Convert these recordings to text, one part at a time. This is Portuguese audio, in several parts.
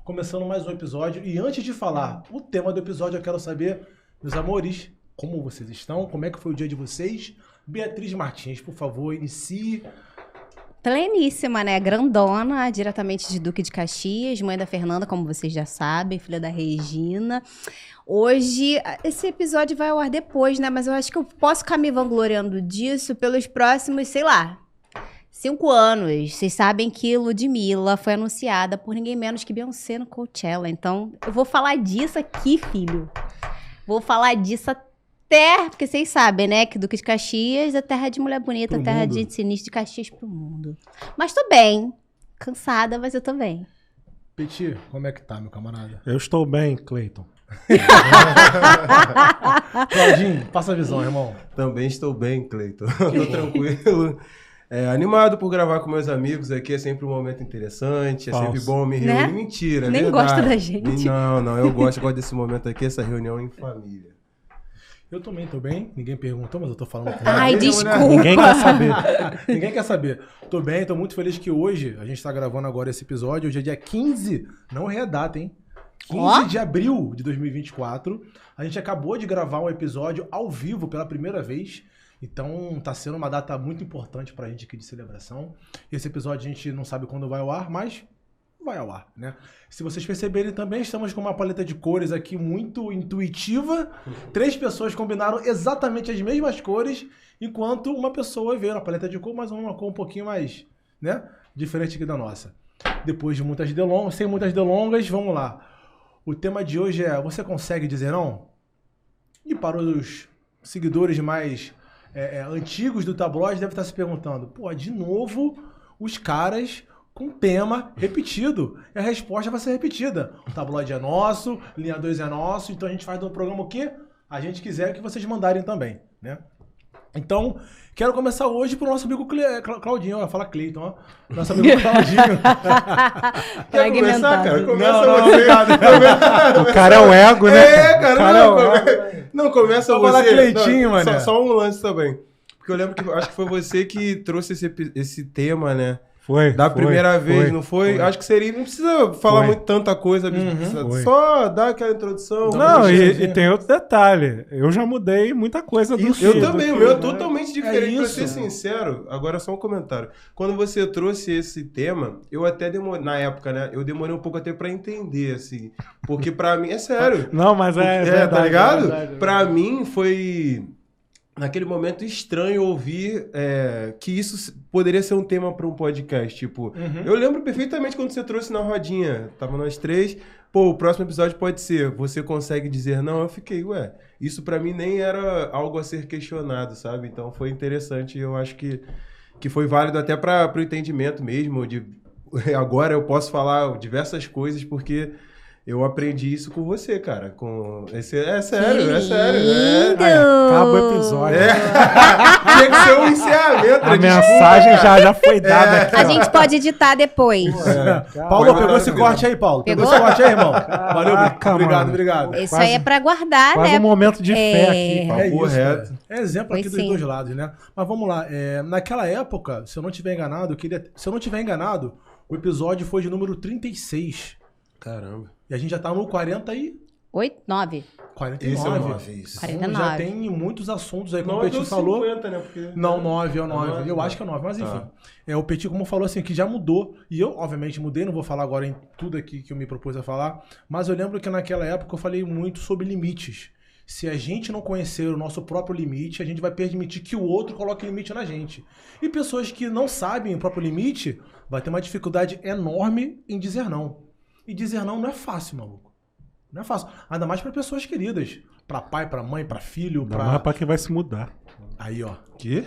começando mais um episódio. E antes de falar o tema do episódio, eu quero saber, meus amores, como vocês estão? Como é que foi o dia de vocês? Beatriz Martins, por favor, inicie. Pleníssima, né? Grandona, diretamente de Duque de Caxias, mãe da Fernanda, como vocês já sabem, filha da Regina. Hoje, esse episódio vai ao ar depois, né? Mas eu acho que eu posso ficar me vangloriando disso pelos próximos, 5 anos. Vocês sabem que Ludmilla foi anunciada por ninguém menos que Beyoncé no Coachella. Então, eu vou falar disso aqui, filho. Vou falar disso até, porque vocês sabem, né? Que Duque de Caxias é terra de mulher bonita, terra de gente sinistra, de Caxias pro mundo. Mas tô bem. Cansada, mas eu tô bem. Petit, como é que tá, meu camarada? Eu estou bem, Cleiton. Claudinho, passa a visão, irmão. Também estou bem, Cleiton. Tô tranquilo. Animado por gravar com meus amigos aqui, é sempre um momento interessante, Falso. É sempre bom me reunir. Né? Mentira, Nem verdade. gosta da gente. Não, eu gosto desse momento aqui, essa reunião em família. Eu também tô bem, ninguém perguntou, mas eu tô falando com Ai, ele, desculpa. né? Ninguém quer saber. Ninguém quer saber. Tô bem, tô muito feliz que hoje, a gente tá gravando agora esse episódio, hoje é dia 15, não é a data, hein? 15 de abril de 2024. A gente acabou de gravar um episódio ao vivo pela primeira vez. Então tá sendo uma data muito importante pra gente aqui de celebração. Esse episódio a gente não sabe quando vai ao ar, mas vai ao ar, né? Se vocês perceberem também, estamos com uma paleta de cores aqui muito intuitiva. 3 pessoas combinaram exatamente as mesmas cores, enquanto uma pessoa veio na paleta de cor, mas uma cor um pouquinho mais, né? Diferente aqui da nossa. Depois de muitas delongas, sem muitas delongas, vamos lá. O tema de hoje é: você consegue dizer não? E para os seguidores mais antigos do tabloide devem estar se perguntando, pô, de novo os caras com tema repetido. E a resposta vai ser repetida. O tabloide é nosso, linha 2 é nosso, então a gente faz do programa o que a gente quiser que vocês mandarem também, né? Então, quero começar hoje pro nosso amigo Claudinho, ó, fala Cleiton, ó. Nosso amigo Claudinho. Quer começar, cara? Começa Não, você. O cara é o ego, né? Não, começa Vou você. falar Cleitinho, mano. Só um lance também. Porque eu lembro que acho que foi você que trouxe esse tema, né? Foi. Primeira vez, não foi? Acho que seria. Não precisa falar muito tanta coisa, precisa só dar aquela introdução. Não, e tem outro detalhe. Eu já mudei muita coisa do Eu também, o meu é totalmente É diferente. Pra isso. ser sincero, agora só um comentário. Quando você trouxe esse tema, eu até demorei, na época, né? Eu demorei um pouco até pra entender, assim. Porque pra mim, é sério. Não, mas é verdade, tá ligado? é verdade. Pra mim foi, naquele momento, estranho ouvir que isso poderia ser um tema pra um podcast. Tipo, eu lembro perfeitamente quando você trouxe na rodinha. Tava nós 3. Pô, o próximo episódio pode ser Você Consegue Dizer Não? Eu fiquei, isso pra mim nem era algo a ser questionado, sabe? Então foi interessante e eu acho que foi válido até pro entendimento mesmo. Agora eu posso falar diversas coisas porque eu aprendi isso com você, cara. É sério. Acaba o episódio. Tinha que ser um encerramento. A mensagem já foi dada aqui. A gente pode editar depois. Paulo, pegou esse corte aí, Paulo. Pegou esse corte aí, irmão. Valeu, Caraca, obrigado. Isso Quase- aí é pra guardar, Quase né? um momento de fé aqui, Paulo. É Papo isso, reto. cara. É exemplo Foi aqui dos sim. 2 lados, né? Mas vamos lá. Naquela época, se eu não tiver enganado, o episódio foi de número 36. Caramba. E a gente já tá no 49. 9. Esse é o 9, isso. 49. Já tem muitos assuntos aí, como o 9 Petit ou falou. 50, né? Porque... Não, 9 é o 9. nove, Eu né? acho que é 9, mas enfim. Tá. O Petit, como falou assim, que já mudou. E eu, obviamente, mudei, não vou falar agora em tudo aqui que eu me propus a falar. Mas eu lembro que naquela época eu falei muito sobre limites. Se a gente não conhecer o nosso próprio limite, a gente vai permitir que o outro coloque limite na gente. E pessoas que não sabem o próprio limite, vai ter uma dificuldade enorme em dizer não. E dizer não é fácil, maluco. Não é fácil. Ainda mais para pessoas queridas. Pra pai, pra mãe, pra filho, Não é pra quem vai se mudar. Aí, ó. Quê?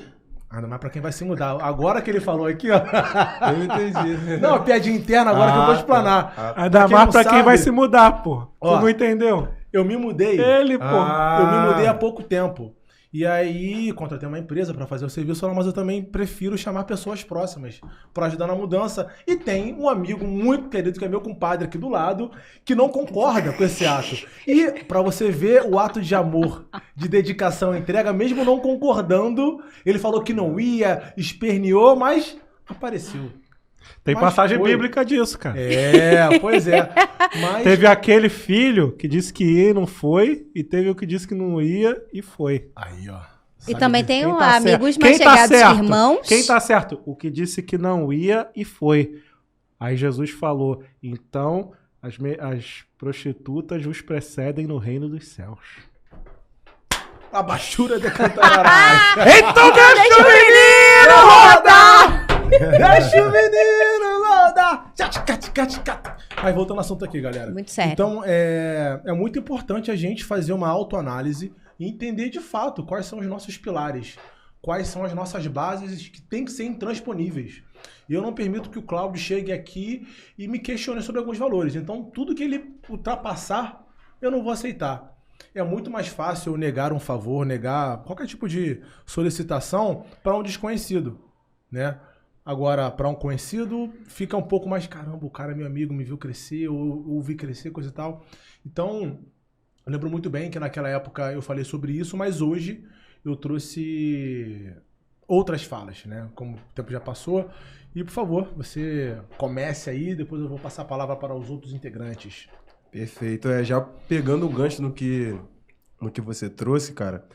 Ainda mais pra quem vai se mudar. Agora que ele falou aqui, ó. Eu entendi. Não, piadinha interna agora que eu vou explanar. Ainda mais pra quem vai se mudar, pô. Ó. Tu não entendeu? Eu me mudei. Ele, pô. Eu me mudei há pouco tempo. E aí, contratei uma empresa para fazer o serviço, mas eu também prefiro chamar pessoas próximas para ajudar na mudança. E tem um amigo muito querido, que é meu compadre aqui do lado, que não concorda com esse ato. E para você ver o ato de amor, de dedicação, entrega, mesmo não concordando, ele falou que não ia, esperneou, mas apareceu. Tem Mas passagem foi. bíblica disso, cara. Pois é. Mas Teve aquele filho que disse que ia e não foi, e teve o que disse que não ia e foi. aí, ó. E também tem Quem tá amigos certo? mais Quem tá chegados, certo? irmãos. Quem tá certo? O que disse que não ia e foi. Aí Jesus falou, então as prostitutas vos precedem no reino dos céus. A baixura de cantararás. Então Deixa o menino rodar! Deixa o menino rodar. Aí, voltando ao assunto aqui, galera. Muito sério. Então, é muito importante a gente fazer uma autoanálise e entender de fato quais são os nossos pilares, quais são as nossas bases que têm que ser intransponíveis. E eu não permito que o Cláudio chegue aqui e me questione sobre alguns valores. Então, tudo que ele ultrapassar, eu não vou aceitar. É muito mais fácil eu negar um favor, negar qualquer tipo de solicitação para um desconhecido, né? Agora, para um conhecido, fica um pouco mais, caramba, o cara é meu amigo, me viu crescer, eu vi crescer, coisa e tal. Então, eu lembro muito bem que naquela época eu falei sobre isso, mas hoje eu trouxe outras falas, né? Como o tempo já passou. E, por favor, você comece aí, depois eu vou passar a palavra para os outros integrantes. Perfeito. Já pegando o gancho no que você trouxe, cara,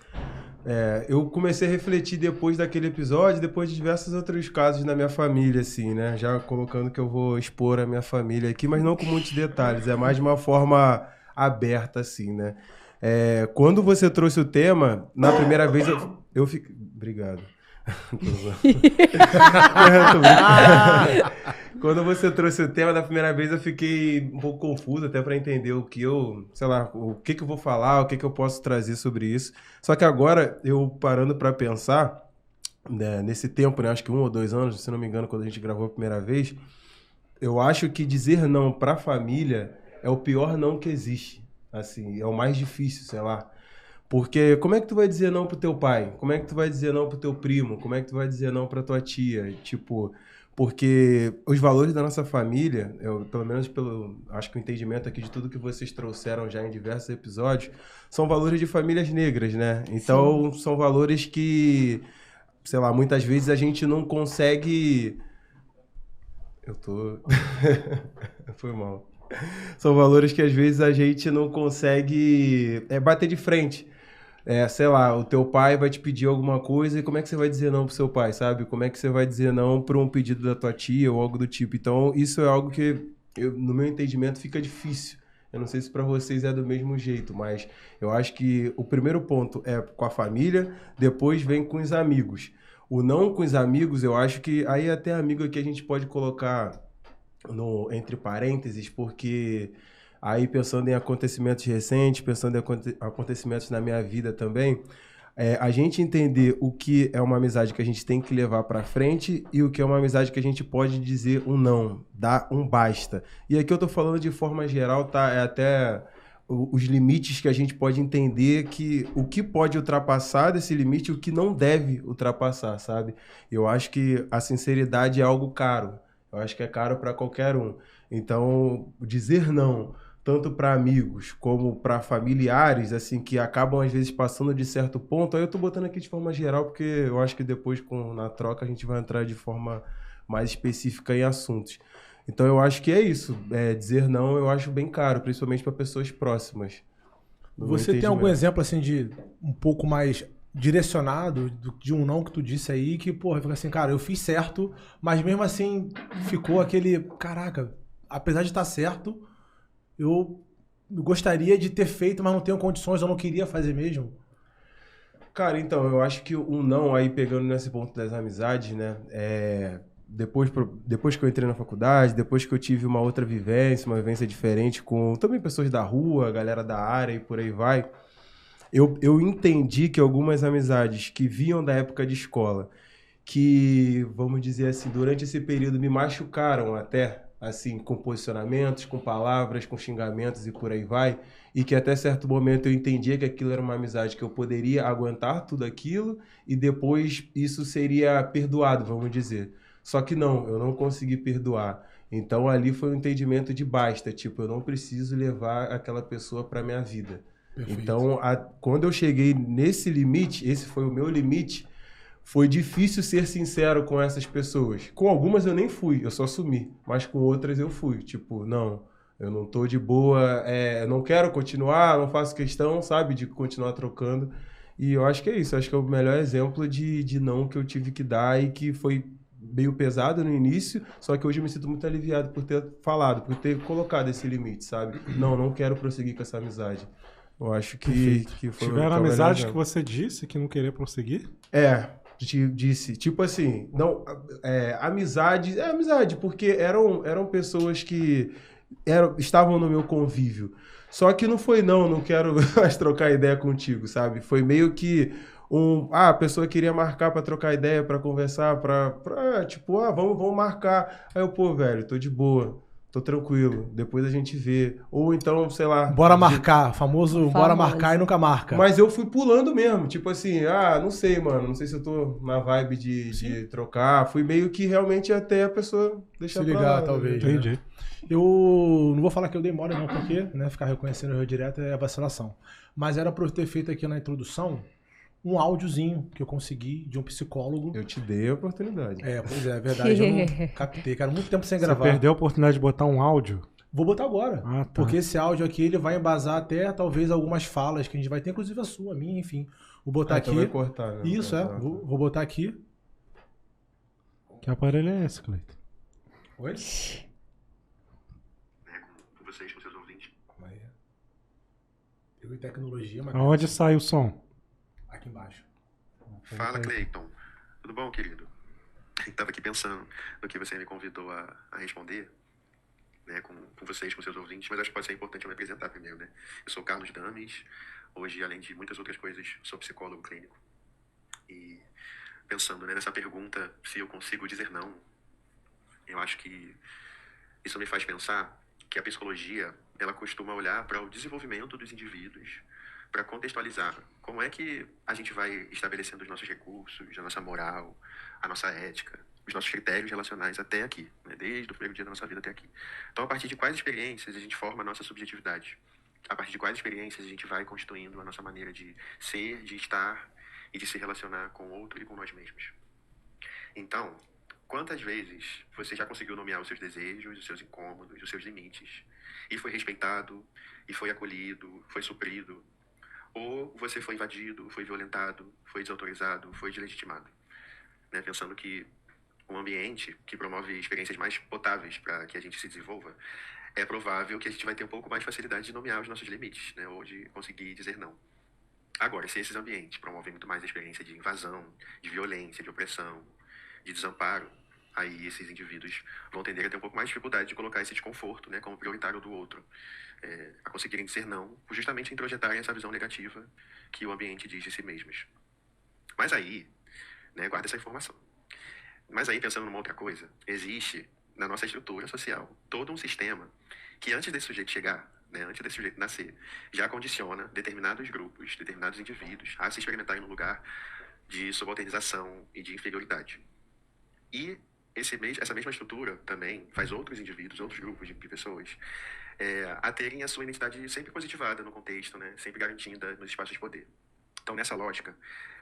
eu comecei a refletir depois daquele episódio, depois de diversos outros casos na minha família, assim, né? Já colocando que eu vou expor a minha família aqui, mas não com muitos detalhes, é mais de uma forma aberta, assim, né? Quando você trouxe o tema, na primeira vez eu fiquei... Obrigado. Quando você trouxe o tema da primeira vez, eu fiquei um pouco confuso até para entender o que eu vou falar, o que eu posso trazer sobre isso. Só que agora, eu parando para pensar, né, nesse tempo, né, acho que 1 ou 2 anos, se não me engano, quando a gente gravou a primeira vez, eu acho que dizer não para a família é o pior não que existe. Assim, é o mais difícil, sei lá. Porque como é que tu vai dizer não pro teu pai? Como é que tu vai dizer não pro teu primo? Como é que tu vai dizer não pra tua tia? Tipo, porque os valores da nossa família, pelo menos acho que o entendimento aqui de tudo que vocês trouxeram já em diversos episódios, são valores de famílias negras, né? Então, são valores que, sei lá, muitas vezes a gente não consegue... Foi mal. São valores que às vezes a gente não consegue bater de frente. Sei lá, o teu pai vai te pedir alguma coisa e como é que você vai dizer não pro seu pai, sabe? Como é que você vai dizer não para um pedido da tua tia ou algo do tipo? Então, isso é algo que, no meu entendimento, fica difícil. Eu não sei se para vocês é do mesmo jeito, mas eu acho que o primeiro ponto é com a família, depois vem com os amigos. O não com os amigos, eu acho que aí até amigo aqui a gente pode colocar entre parênteses, porque... Aí, pensando em acontecimentos recentes, pensando em acontecimentos na minha vida também, a gente entender o que é uma amizade que a gente tem que levar pra frente e o que é uma amizade que a gente pode dizer um não, dar um basta. E aqui eu tô falando de forma geral, tá? É até os limites que a gente pode entender, que o que pode ultrapassar desse limite e o que não deve ultrapassar, sabe? Eu acho que a sinceridade é algo caro. Eu acho que é caro para qualquer um. Então, dizer não... tanto para amigos como para familiares, assim, que acabam às vezes passando de certo ponto. Aí eu tô botando aqui de forma geral, porque eu acho que depois, na troca, a gente vai entrar de forma mais específica em assuntos. Então eu acho que é isso. Dizer não eu acho bem caro, principalmente para pessoas próximas. Você tem algum exemplo, assim, de um pouco mais direcionado de um não que tu disse aí, que, porra, fica assim, cara, eu fiz certo, mas mesmo assim ficou aquele, caraca, apesar de estar certo, eu gostaria de ter feito, mas não tenho condições, eu não queria fazer mesmo? Cara, então, eu acho que um não, aí pegando nesse ponto das amizades, né, depois que eu entrei na faculdade, depois que eu tive uma outra vivência, uma vivência diferente com também pessoas da rua, galera da área e por aí vai, eu entendi que algumas amizades que vinham da época de escola, que, vamos dizer assim, durante esse período me machucaram até, assim, com posicionamentos, com palavras, com xingamentos e por aí vai, e que até certo momento eu entendia que aquilo era uma amizade que eu poderia aguentar tudo aquilo e depois isso seria perdoado, vamos dizer. Só que não, eu não consegui perdoar. Então ali foi um entendimento de basta, tipo, eu não preciso levar aquela pessoa para minha vida. Perfeito. Então, quando eu cheguei nesse limite, esse foi o meu limite, foi difícil ser sincero com essas pessoas. Com algumas eu nem fui, eu só sumi. Mas com outras eu fui. Tipo, não, eu não tô de boa, não quero continuar, não faço questão, sabe, de continuar trocando. E eu acho que é isso, eu acho que é o melhor exemplo de não que eu tive que dar e que foi meio pesado no início, só que hoje eu me sinto muito aliviado por ter falado, por ter colocado esse limite, sabe? Não quero prosseguir com essa amizade. Eu acho que foi Tiveram amizade que você disse que não queria prosseguir? Disse. Tipo assim, não, amizade, porque eram pessoas que estavam no meu convívio. Só que não foi não quero mais trocar ideia contigo, sabe? Foi meio que a pessoa queria marcar pra trocar ideia, pra conversar, tipo, vamos marcar. Aí eu, pô, velho, tô de boa, tô tranquilo, depois a gente vê. Ou então, sei lá... Bora marcar, famoso bora marcar e nunca marca. Mas eu fui pulando mesmo, tipo assim, não sei, mano, não sei se eu tô na vibe de trocar. Fui meio que realmente até a pessoa deixar se ligar, lá, talvez. Entendi. Né? Eu não vou falar que eu dei mole não, porque ficar reconhecendo o erro direto é vacilação. Mas era pra eu ter feito aqui na introdução um áudiozinho que eu consegui de um psicólogo. Eu te dei a oportunidade. Pois é verdade, eu não captei, cara, muito tempo sem gravar. Você perdeu a oportunidade de botar um áudio? Vou botar agora, tá. Porque esse áudio aqui, ele vai embasar até, talvez, algumas falas que a gente vai ter, inclusive a sua, a minha, enfim. Vou botar aqui. Então vai cortar, né? Isso, vou botar aqui. Que aparelho é esse, Cleiton? Oi? Com vocês, com seus ouvintes. Eu e tecnologia, mas... Aonde sai o som? Aqui embaixo. Fala, Cleiton. Tudo bom, querido? Estava aqui pensando no que você me convidou a responder, né, com vocês, com seus ouvintes, mas acho que pode ser importante eu me apresentar primeiro, né? Eu sou Carlos Dames, hoje, além de muitas outras coisas, sou psicólogo clínico. E pensando, né, nessa pergunta, se eu consigo dizer não, eu acho que isso me faz pensar que a psicologia, ela costuma olhar para o desenvolvimento dos indivíduos, para contextualizar como é que a gente vai estabelecendo os nossos recursos, a nossa moral, a nossa ética, os nossos critérios relacionais até aqui, né? Desde o primeiro dia da nossa vida até aqui. Então, a partir de quais experiências a gente forma a nossa subjetividade? A partir de quais experiências a gente vai constituindo a nossa maneira de ser, de estar e de se relacionar com o outro e com nós mesmos? Então, quantas vezes você já conseguiu nomear os seus desejos, os seus incômodos, os seus limites, e foi respeitado, e foi acolhido, foi suprido? Ou você foi invadido, foi violentado, foi desautorizado, foi deslegitimado? Né? Pensando que um ambiente que promove experiências mais potáveis para que a gente se desenvolva, é provável que a gente vai ter um pouco mais de facilidade de nomear os nossos limites, né? Ou de conseguir dizer não. Agora, se esses ambientes promovem muito mais a experiência de invasão, de violência, de opressão, de desamparo, aí esses indivíduos vão tender a ter um pouco mais de dificuldade de colocar esse desconforto, né, como prioritário do outro, a conseguirem dizer não, por justamente introjetarem essa visão negativa que o ambiente diz de si mesmos. Mas aí, né, guarda essa informação. Mas aí, pensando numa outra coisa, existe na nossa estrutura social todo um sistema que antes desse sujeito chegar, né, antes desse sujeito nascer, já condiciona determinados grupos, determinados indivíduos a se experimentarem num lugar de subalternização e de inferioridade. E essa mesma estrutura também faz outros indivíduos, outros grupos de pessoas a terem a sua identidade sempre positivada no contexto, né, sempre garantida nos espaços de poder. Então, nessa lógica,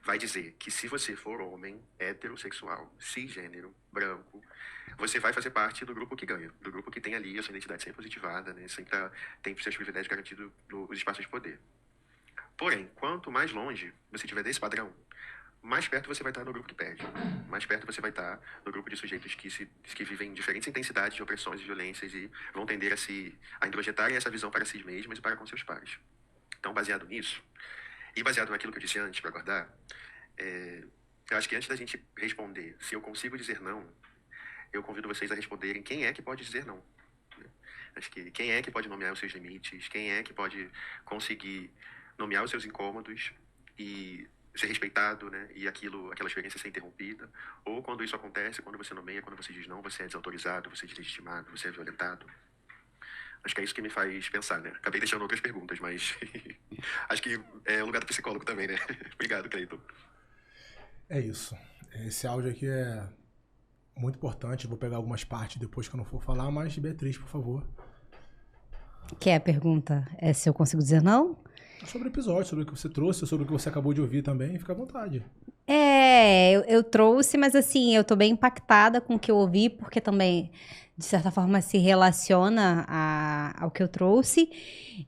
vai dizer que se você for homem, heterossexual, cisgênero, branco, você vai fazer parte do grupo que ganha, do grupo que tem ali a sua identidade sempre positivada, né, sempre tem seus privilégios garantidos nos espaços de poder. Porém, quanto mais longe você estiver desse padrão, mais perto você vai estar no grupo que perde. Mais perto você vai estar no grupo de sujeitos que vivem diferentes intensidades de opressões e violências e vão tender a introjetarem essa visão para si mesmos e para com seus pares. Então, baseado nisso, e baseado naquilo que eu disse antes, para guardar, eu acho que antes da gente responder se eu consigo dizer não, eu convido vocês a responderem quem é que pode dizer não. Acho que quem é que pode nomear os seus limites, quem é que pode conseguir nomear os seus incômodos e ser respeitado, né? E aquela experiência ser interrompida. Ou quando isso acontece, quando você nomeia, quando você diz não, você é desautorizado, você é deslegitimado, você é violentado. Acho que é isso que me faz pensar, né? Acabei deixando outras perguntas, mas acho que é o lugar do psicólogo também, né? Obrigado, Cleiton. É isso. Esse áudio aqui é muito importante. Vou pegar algumas partes depois que eu não for falar, mas Beatriz, por favor. Que é a pergunta? É se eu consigo dizer não? Sobre o episódio, sobre o que você trouxe, sobre o que você acabou de ouvir também, fica à vontade. Eu trouxe, mas assim, eu tô bem impactada com o que eu ouvi, porque também, de certa forma, se relaciona ao que eu trouxe.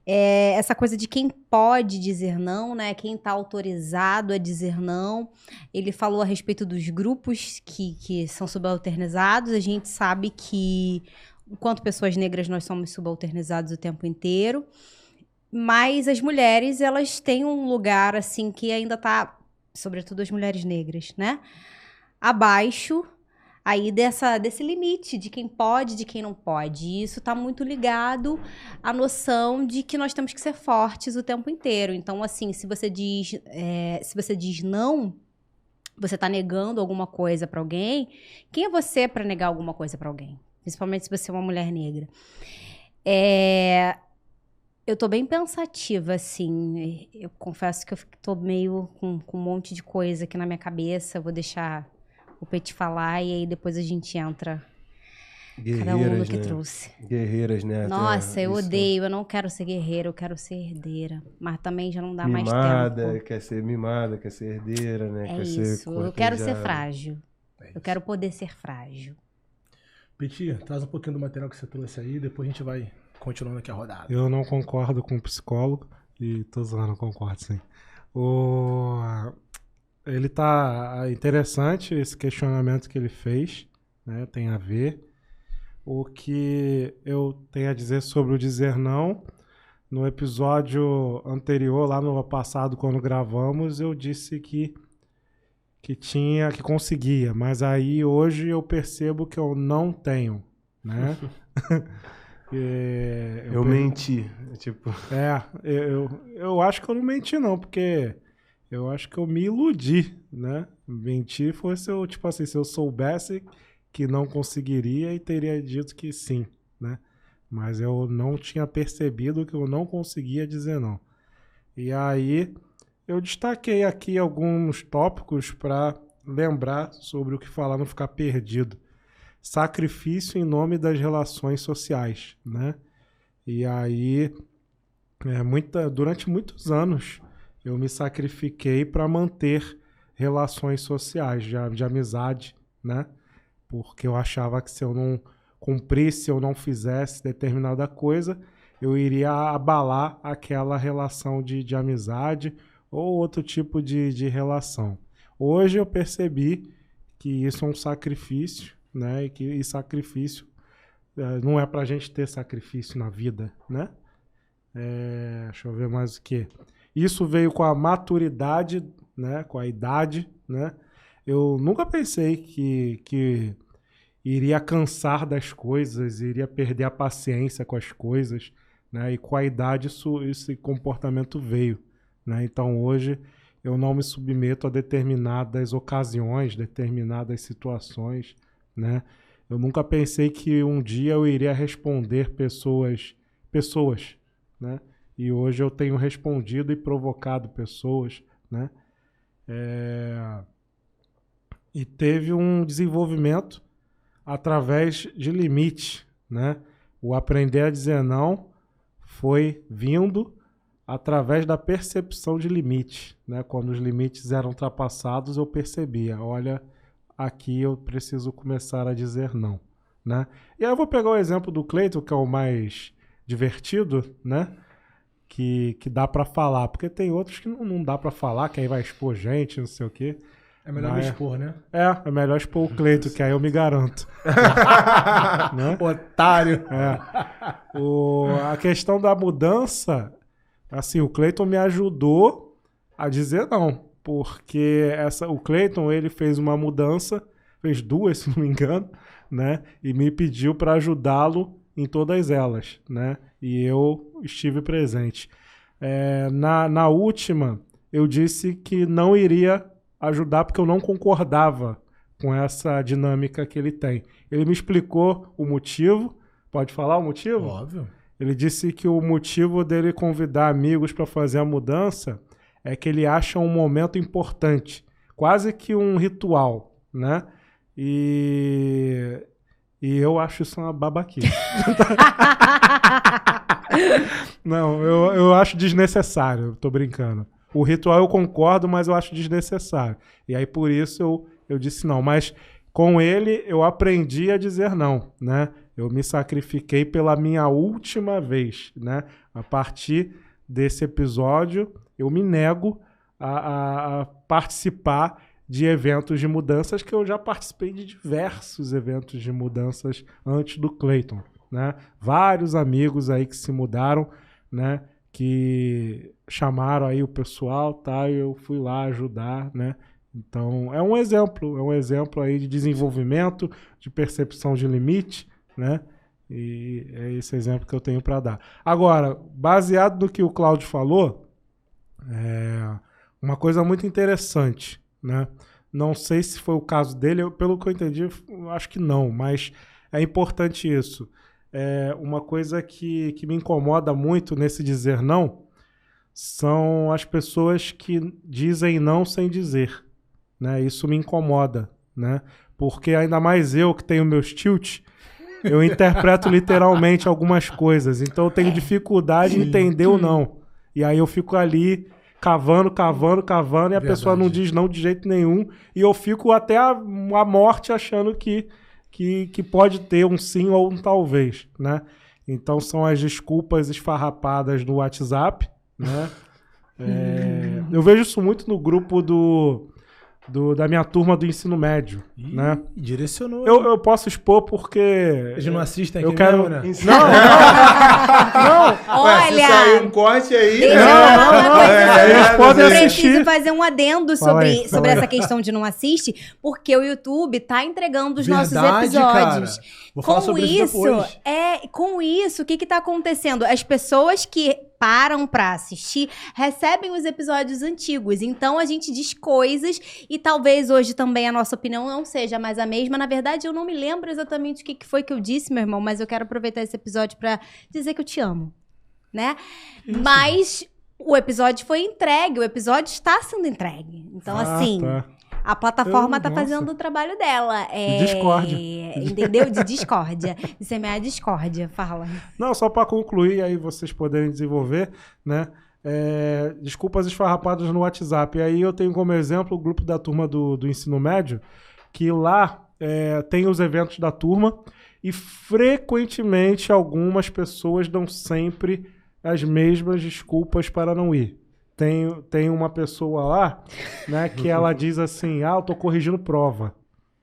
Essa coisa de quem pode dizer não, né? Quem tá autorizado a dizer não. Ele falou a respeito dos grupos que são subalternizados. A gente sabe que, enquanto pessoas negras, nós somos subalternizados o tempo inteiro. Mas as mulheres, elas têm um lugar, assim, que ainda tá, sobretudo as mulheres negras, né? Abaixo aí desse limite de quem pode, de quem não pode. E isso tá muito ligado à noção de que nós temos que ser fortes o tempo inteiro. Então, assim, se você diz não, você tá negando alguma coisa pra alguém. Quem é você pra negar alguma coisa pra alguém? Principalmente se você é uma mulher negra. Eu tô bem pensativa, assim. Eu confesso que eu tô meio com um monte de coisa aqui na minha cabeça. Eu vou deixar o Petit falar e aí depois a gente entra cada um no que trouxe. Guerreiras, né? Nossa, eu odeio. Eu não quero ser guerreira, eu quero ser herdeira. Mas também já não dá mais tempo. Quer ser mimada, quer ser herdeira, né? É quer isso. ser Eu quero ser frágil. É Eu quero poder ser frágil. Petit, traz um pouquinho do material que você trouxe aí, depois a gente vai continuando aqui a rodada. Eu não concordo com o psicólogo, e tô zoando, concordo sim. Ele tá interessante, esse questionamento que ele fez, né? Tem a ver. O que eu tenho a dizer sobre o dizer não, no episódio anterior, lá no passado, quando gravamos, eu disse que conseguia, mas aí hoje eu percebo que eu não tenho, né? Eu menti. Tipo... eu acho que eu não menti não, porque eu acho que eu me iludi, né? Mentir foi se eu, tipo assim, se eu soubesse que não conseguiria e teria dito que sim, né? Mas eu não tinha percebido que eu não conseguia dizer não. E aí eu destaquei aqui alguns tópicos para lembrar sobre o que falar, não ficar perdido. Sacrifício em nome das relações sociais, né? E aí, durante muitos anos, eu me sacrifiquei para manter relações sociais, de amizade, né? Porque eu achava que se eu não cumprisse, se eu não fizesse determinada coisa, eu iria abalar aquela relação de amizade ou outro tipo de relação. Hoje eu percebi que isso é um sacrifício, né? E sacrifício não é pra gente ter sacrifício na vida, né? Deixa eu ver mais o que. Isso veio com a maturidade, né? Com a idade, né? Eu nunca pensei que iria cansar das coisas, iria perder a paciência com as coisas, né? E com a idade esse comportamento veio, né? Então hoje eu não me submeto a determinadas ocasiões, determinadas situações, né? Eu nunca pensei que um dia eu iria responder pessoas, né? E hoje eu tenho respondido e provocado pessoas, né? E teve um desenvolvimento através de limite, né? O aprender a dizer não foi vindo através da percepção de limite, né? Quando os limites eram ultrapassados, eu percebia, olha, aqui eu preciso começar a dizer não, né? E aí eu vou pegar o exemplo do Cleiton, que é o mais divertido, né? Que dá pra falar, porque tem outros que não dá pra falar, que aí vai expor gente, não sei o quê. É melhor me expor, né? É melhor expor o Cleiton, que aí eu me garanto. Né? Otário! A questão da mudança, assim, o Cleiton me ajudou a dizer não, porque o Cleiton, ele fez uma mudança, fez 2, se não me engano, né? E me pediu para ajudá-lo em todas elas, né? E eu estive presente. Na última, eu disse que não iria ajudar porque eu não concordava com essa dinâmica que ele tem. Ele me explicou o motivo. Pode falar o motivo? Óbvio. Ele disse que o motivo dele convidar amigos para fazer a mudança é que ele acha um momento importante, quase que um ritual, né? E eu acho isso uma babaquice. Não, eu acho desnecessário, tô brincando. O ritual eu concordo, mas eu acho desnecessário. E aí por isso eu disse não. Mas com ele eu aprendi a dizer não, né? Eu me sacrifiquei pela minha última vez, né? A partir desse episódio, eu me nego a participar de eventos de mudanças, que eu já participei de diversos eventos de mudanças antes do Clayton, né? Vários amigos aí que se mudaram, né? Que chamaram aí o pessoal, tá? E eu fui lá ajudar, né? Então, é um exemplo aí de desenvolvimento, de percepção de limite, né? E é esse exemplo que eu tenho para dar. Agora, baseado no que o Cláudio falou, uma coisa muito interessante, né? Não sei se foi o caso dele, pelo que eu entendi, eu acho que não, mas é importante isso. Uma coisa que me incomoda muito nesse dizer não são as pessoas que dizem não sem dizer, né? Isso me incomoda, né? Porque ainda mais eu que tenho meus tilt, eu interpreto literalmente algumas coisas, então eu tenho dificuldade em entender o não. E aí eu fico ali cavando, e a pessoa não diz não de jeito nenhum, e eu fico até a morte achando que pode ter um sim ou um talvez, né? Então são as desculpas esfarrapadas no WhatsApp, né? Eu vejo isso muito no grupo da minha turma do ensino médio, né? Direcionou. Eu posso expor porque... Eles não assistem aqui eu quero... mesmo, né? Não. Olha, se sair um corte aí... deixa eu falar uma coisa. eles podem assistir. Preciso fazer um adendo sobre Fala aí. essa questão de não assiste, porque o YouTube tá entregando os nossos Verdade, episódios. cara. Vou falar sobre isso depois. Com isso, o que tá acontecendo? As pessoas que param pra assistir recebem os episódios antigos. Então a gente diz coisas e talvez hoje também a nossa opinião não seja mais a mesma. Na verdade, eu não me lembro exatamente o que foi que eu disse, meu irmão, mas eu quero aproveitar esse episódio pra dizer que eu te amo, né? Isso. Mas o episódio foi entregue, o episódio está sendo entregue. Então, assim... Tá. A plataforma tá fazendo o trabalho dela. Discórdia. Entendeu? De discórdia. De semear discórdia. Fala. Não, só para concluir, aí vocês poderem desenvolver, né? Desculpas esfarrapadas no WhatsApp. E aí eu tenho como exemplo o grupo da turma do ensino médio, que lá tem os eventos da turma e frequentemente algumas pessoas dão sempre as mesmas desculpas para não ir. Tem uma pessoa lá, né, que ela diz assim, eu tô corrigindo prova.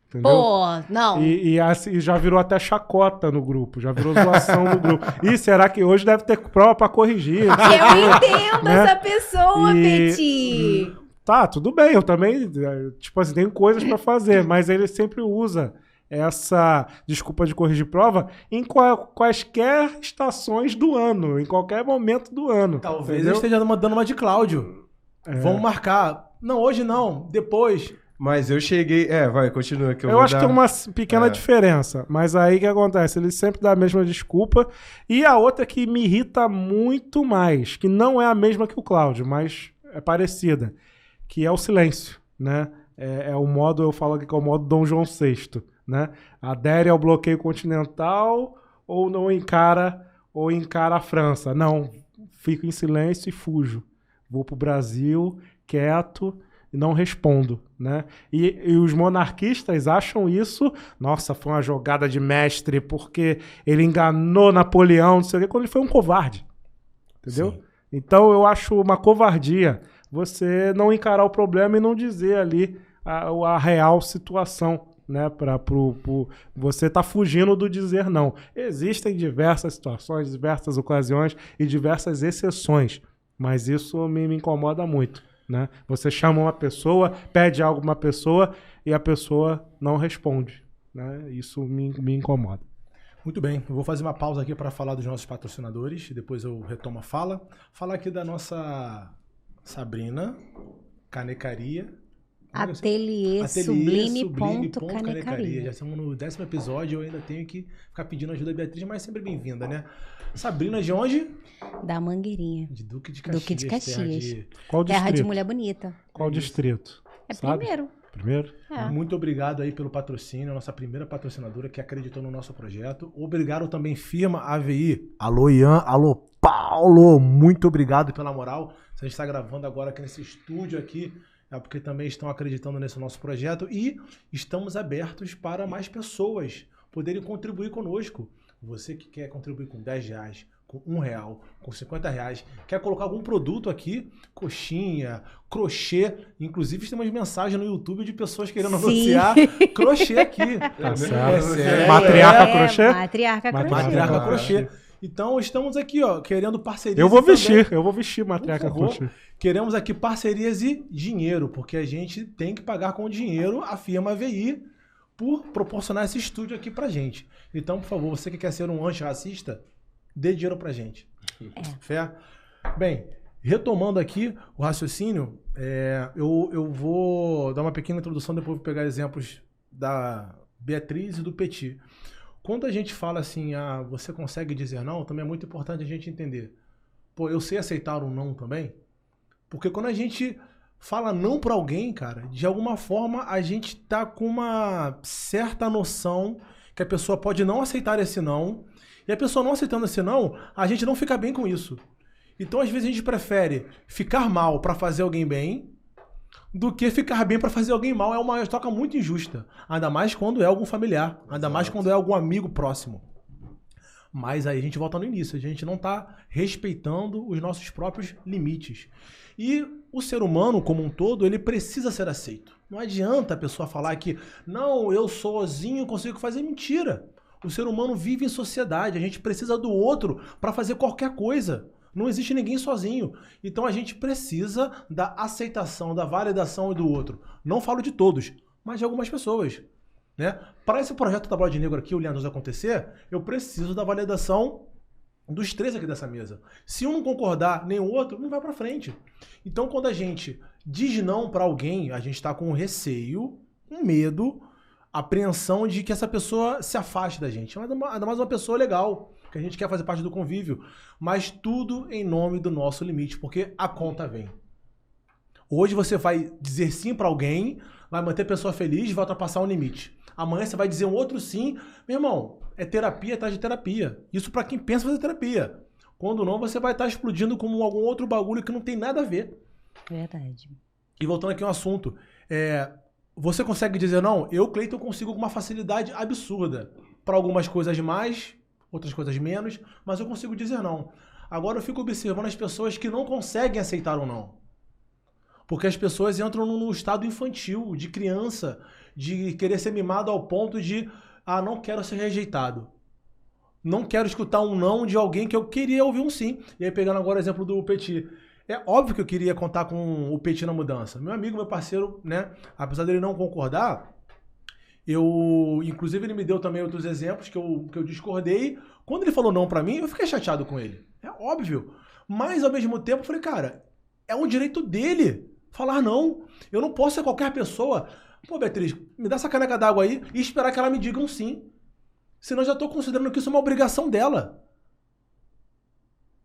Entendeu? Pô, não. E já virou até chacota no grupo, já virou zoação no grupo. E será que hoje deve ter prova pra corrigir? Eu entendo né? essa pessoa, Peti. Tá, tudo bem, eu também, tipo assim, tenho coisas pra fazer, mas ele sempre usa essa desculpa de corrigir prova em quaisquer estações do ano, em qualquer momento do ano. Talvez ele esteja dando uma de Cláudio. Vamos marcar. Não, hoje não, depois. Mas eu cheguei... vai, continua. Que eu acho que tem uma pequena diferença, mas aí o que acontece? Ele sempre dá a mesma desculpa, e a outra que me irrita muito mais, que não é a mesma que o Cláudio, mas é parecida, que é o silêncio, né? O modo, eu falo aqui que é o modo Dom João VI, né? Adere ao bloqueio continental ou não encara a França. Não, fico em silêncio e fujo. Vou pro Brasil, quieto, e não respondo, né? E os monarquistas acham isso, nossa, foi uma jogada de mestre, porque ele enganou Napoleão, não sei o quê, quando ele foi um covarde. Entendeu? Sim. Então eu acho uma covardia você não encarar o problema e não dizer ali a real situação, né? Você tá fugindo do dizer não. Existem diversas situações, diversas ocasiões e diversas exceções, mas isso me incomoda muito, né? Você chama uma pessoa, pede algo a uma pessoa e a pessoa não responde, né? Isso me incomoda. Muito bem, eu vou fazer uma pausa aqui para falar dos nossos patrocinadores, depois eu retomo a fala. Falar aqui da nossa Sabrina Canecaria. Ateliê Sublime.canecaria. Já estamos no 10º episódio, eu ainda tenho que ficar pedindo ajuda da Beatriz, mas sempre bem-vinda, né? Sabrina de onde? Da Mangueirinha. De Duque de Caxias. Duque de Caxias. Qual distrito? Terra de Mulher Bonita. Qual distrito? Primeiro. Primeiro? Muito obrigado aí pelo patrocínio, a nossa primeira patrocinadora que acreditou no nosso projeto. Obrigado também, firma AVI. Alô, Ian. Alô, Paulo. Muito obrigado pela moral. A gente está gravando agora aqui nesse estúdio aqui, porque também estão acreditando nesse nosso projeto e estamos abertos para mais pessoas poderem contribuir conosco. Você que quer contribuir com R$10, com R$1, com R$50, quer colocar algum produto aqui, coxinha, crochê, inclusive temos mensagem no YouTube de pessoas querendo anunciar crochê aqui. Tá certo. Matriarca crochê? Matriarca crochê. Então estamos aqui, ó, querendo parcerias. Eu vou vestir matriarca crochê. Queremos aqui parcerias e dinheiro, porque a gente tem que pagar com dinheiro a firma AVI por proporcionar esse estúdio aqui pra gente. Então, por favor, você que quer ser um antirracista, dê dinheiro pra gente. Fé? Bem, retomando aqui o raciocínio, eu vou dar uma pequena introdução, depois vou pegar exemplos da Beatriz e do Petit. Quando a gente fala assim, você consegue dizer não, também é muito importante a gente entender. Pô, eu sei aceitar um não também? Porque quando a gente fala não pra alguém, cara, de alguma forma a gente tá com uma certa noção que a pessoa pode não aceitar esse não, e a pessoa não aceitando esse não, a gente não fica bem com isso. Então, às vezes, a gente prefere ficar mal pra fazer alguém bem do que ficar bem pra fazer alguém mal. É uma troca muito injusta. Ainda mais quando é algum familiar. Ainda mais quando é algum amigo próximo. Mas aí a gente volta no início. A gente não tá respeitando os nossos próprios limites. E o ser humano, como um todo, ele precisa ser aceito. Não adianta a pessoa falar que não, eu sozinho consigo fazer. Mentira. O ser humano vive em sociedade. A gente precisa do outro para fazer qualquer coisa. Não existe ninguém sozinho. Então a gente precisa da aceitação, da validação do outro. Não falo de todos, mas de algumas pessoas. Né? Para esse projeto da Bola de Negro aqui, o Leandro, acontecer, eu preciso da validação dos três aqui dessa mesa. Se um não concordar, nem o outro, não vai para frente. Então quando a gente diz não para alguém, a gente está com receio, com medo, apreensão de que essa pessoa se afaste da gente. Ainda mais uma pessoa legal, que a gente quer fazer parte do convívio. Mas tudo em nome do nosso limite, porque a conta vem. Hoje você vai dizer sim para alguém, vai manter a pessoa feliz e vai ultrapassar um limite. Amanhã você vai dizer um outro sim. Meu irmão, é terapia atrás de terapia. Isso para quem pensa fazer terapia. Quando não, você vai estar explodindo como algum outro bagulho que não tem nada a ver. Verdade. E voltando aqui ao assunto, você consegue dizer não? Eu, Cleiton, consigo com uma facilidade absurda. Para algumas coisas mais, outras coisas menos, mas eu consigo dizer não. Agora eu fico observando as pessoas que não conseguem aceitar o não. Porque as pessoas entram num estado infantil, de criança, de querer ser mimado ao ponto de, não quero ser rejeitado. Não quero escutar um não de alguém que eu queria ouvir um sim. E aí, pegando agora o exemplo do Petit. É óbvio que eu queria contar com o Petit na mudança. Meu amigo, meu parceiro, né? Apesar dele não concordar, inclusive ele me deu também outros exemplos que eu discordei. Quando ele falou não pra mim, eu fiquei chateado com ele. É óbvio. Mas, ao mesmo tempo, eu falei, cara, é um direito dele falar não. Eu não posso ser qualquer pessoa. Pô, Beatriz, me dá essa caneca d'água aí e esperar que ela me diga um sim. Senão eu já tô considerando que isso é uma obrigação dela.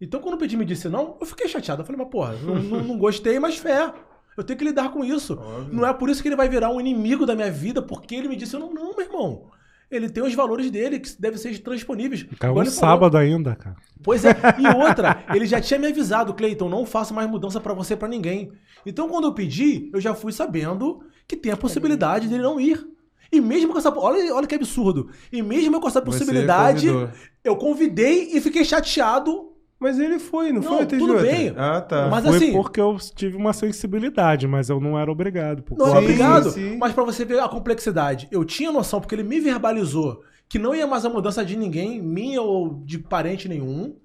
Então, quando o Petit me disse não, eu fiquei chateado. Eu falei, mas porra, não gostei, mas fé. Eu tenho que lidar com isso. Óbvio. Não é por isso que ele vai virar um inimigo da minha vida, porque ele me disse não, meu irmão. Ele tem os valores dele que devem ser transponíveis. Caiu um sábado ainda, cara. Pois é. E outra, ele já tinha me avisado, Cleiton, não faço mais mudança pra você, pra ninguém. Então, quando eu pedi, eu já fui sabendo que tem a possibilidade dele não ir. E mesmo com essa... Olha que absurdo. E mesmo com essa possibilidade, eu convidei e fiquei chateado. Mas ele foi, não foi? Tudo bem. Tá. Mas foi assim, porque eu tive uma sensibilidade, mas eu não era obrigado. Não era obrigado, mas pra você ver a complexidade. Eu tinha noção, porque ele me verbalizou que não ia mais a mudança de ninguém, minha ou de parente nenhum.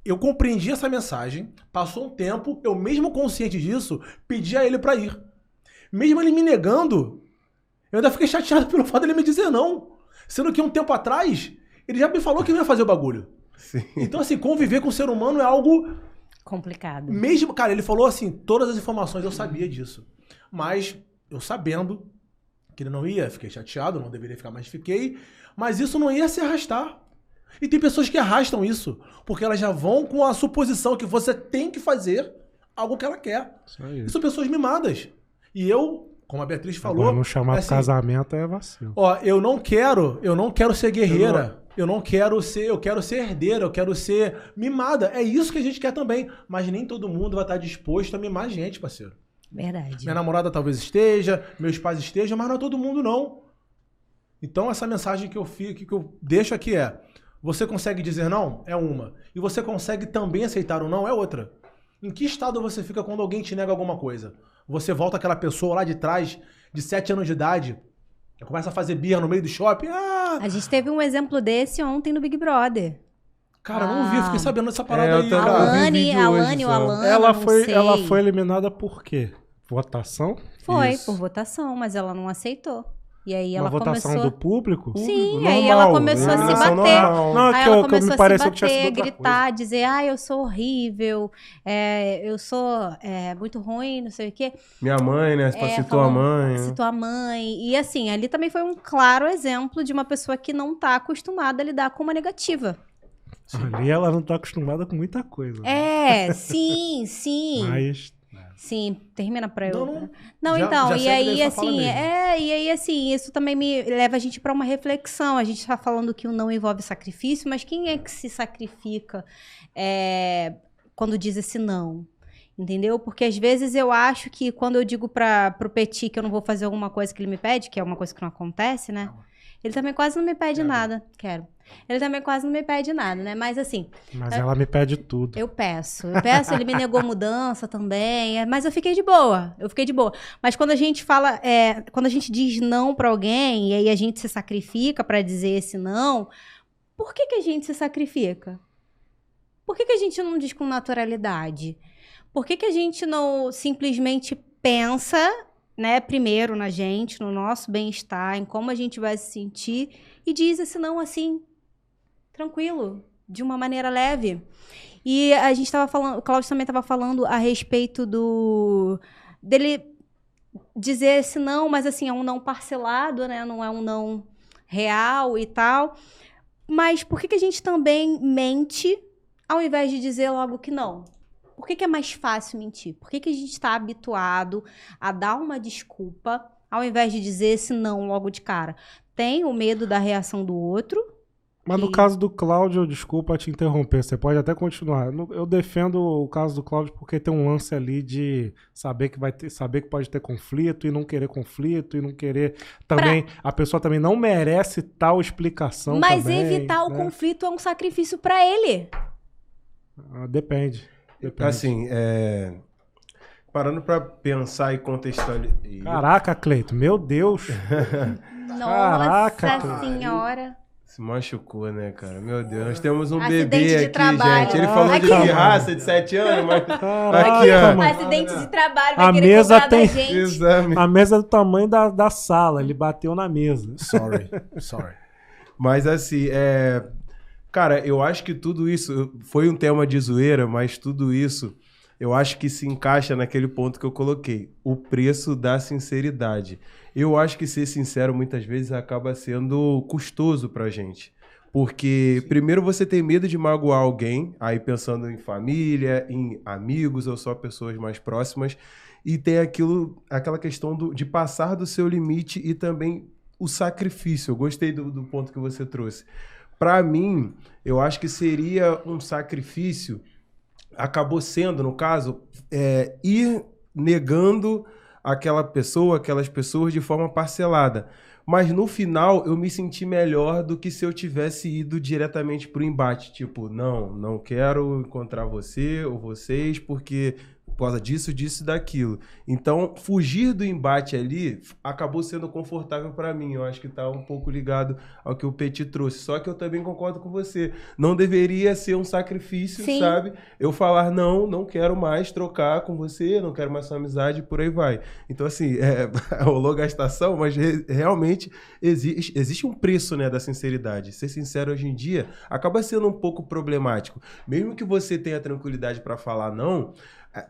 Eu compreendi essa mensagem, passou um tempo, eu mesmo consciente disso, pedi a ele pra ir. Mesmo ele me negando, eu ainda fiquei chateado pelo fato dele me dizer não. Sendo que um tempo atrás, ele já me falou que não ia fazer o bagulho. Sim. Então, assim, conviver com o ser humano é algo... complicado. Mesmo, cara, ele falou assim, todas as informações, eu sabia disso. Mas, eu sabendo que ele não ia, fiquei chateado, não deveria ficar, mas fiquei. Mas isso não ia se arrastar. E tem pessoas que arrastam isso, porque elas já vão com a suposição que você tem que fazer algo que ela quer. Isso aí. E são pessoas mimadas. E eu Como a Beatriz falou... Agora, não chamar assim, pro casamento é vacilo. Ó, eu não quero ser guerreira. Eu quero ser herdeira, eu quero ser mimada. É isso que a gente quer também. Mas nem todo mundo vai estar disposto a mimar a gente, parceiro. Verdade. Minha namorada talvez esteja, meus pais estejam, mas não é todo mundo, não. Então, essa mensagem que eu deixo aqui é: você consegue dizer não? É uma. E você consegue também aceitar o não? É outra. Em que estado você fica quando alguém te nega alguma coisa? Você volta aquela pessoa lá de trás, de 7 anos de idade, começa a fazer birra no meio do shopping. A gente teve um exemplo desse ontem no Big Brother. Cara, não vi, fiquei sabendo dessa parada aí. A Alane ou a Alana, Ela não foi, sei. ela foi eliminada por quê? Votação? Foi, Isso. por votação, mas ela não aceitou. E aí Uma ela votação começou... do público? Sim, Normal, aí ela começou a se eliminação bater. normal. Não, Aí que ela eu me começou a se pareceu que tinha sido bater, outra gritar, dizer, eu sou horrível, eu sou muito ruim, não sei o quê. Minha mãe, né? Citou a falando, mãe. Né? Citou a mãe. E assim, ali também foi um claro exemplo de uma pessoa que não tá acostumada a lidar com uma negativa. Ali ela não tá acostumada com muita coisa. Né? Sim. Mas... Sim, termina pra eu. Já Então, segue e daí aí, sua fala assim, mesmo. e aí, assim, isso também me leva a gente pra uma reflexão. A gente tá falando que o não envolve sacrifício, mas quem é que se sacrifica quando diz esse não? Entendeu? Porque às vezes eu acho que quando eu digo pro Petit que eu não vou fazer alguma coisa que ele me pede, que é uma coisa que não acontece, né? Ele também quase não me pede nada. Ele também quase não me pede nada, né? Mas assim... Mas ela me pede tudo. Eu peço, ele me negou mudança também, mas eu fiquei de boa, Mas quando a gente fala, quando a gente diz não pra alguém, e aí a gente se sacrifica pra dizer esse não, por que a gente se sacrifica? Por que a gente não diz com naturalidade? Por que a gente não simplesmente pensa, né, primeiro na gente, no nosso bem-estar, em como a gente vai se sentir, e diz esse não assim, tranquilo, de uma maneira leve. E a gente estava falando, o Cláudio também estava falando a respeito dele dizer esse não, mas assim, é um não parcelado, né? Não é um não real e tal. Mas por que a gente também mente ao invés de dizer logo que não? Por que é mais fácil mentir? Por que a gente está habituado a dar uma desculpa ao invés de dizer esse não logo de cara? Tem o medo da reação do outro. Mas no caso do Cláudio, desculpa te interromper, você pode até continuar. Eu defendo o caso do Cláudio porque tem um lance ali de saber que pode ter conflito e não querer conflito e não querer também. A pessoa também não merece tal explicação. Mas também, evitar o conflito é um sacrifício para ele. Depende. Assim, parando pra pensar e contextualizar. Caraca, Cleito, meu Deus. Nossa senhora. Se machucou, né, cara? Meu Deus, nós temos um Acidente bebê de aqui, trabalho. gente. Ele falou Aqui. de pirraça de 7 anos, mas Caraca, aqui, ó. mano. Acidente de trabalho, vai A querer mesa cobrar tem- da gente. Exame. A mesa é do tamanho da sala, ele bateu na mesa. Sorry. Mas assim, cara, eu acho que tudo isso foi um tema de zoeira, mas tudo isso eu acho que se encaixa naquele ponto que eu coloquei. O preço da sinceridade. Eu acho que ser sincero muitas vezes acaba sendo custoso pra gente. Porque primeiro você tem medo de magoar alguém, aí pensando em família, em amigos ou só pessoas mais próximas, e tem aquela questão de passar do seu limite e também o sacrifício. Eu gostei do ponto que você trouxe. Para mim, eu acho que seria um sacrifício, acabou sendo, no caso, ir negando aquelas pessoas de forma parcelada. Mas no final eu me senti melhor do que se eu tivesse ido diretamente pro embate. Tipo, não quero encontrar você ou vocês porque por causa disso e daquilo. Então, fugir do embate ali acabou sendo confortável para mim. Eu acho que tá um pouco ligado ao que o Petit trouxe. Só que eu também concordo com você. Não deveria ser um sacrifício, Sim. sabe? Eu falar, não quero mais trocar com você, não quero mais sua amizade, por aí vai. Então, assim, rolou gastação, mas realmente existe um preço, né, da sinceridade. Ser sincero hoje em dia acaba sendo um pouco problemático. Mesmo que você tenha tranquilidade para falar não,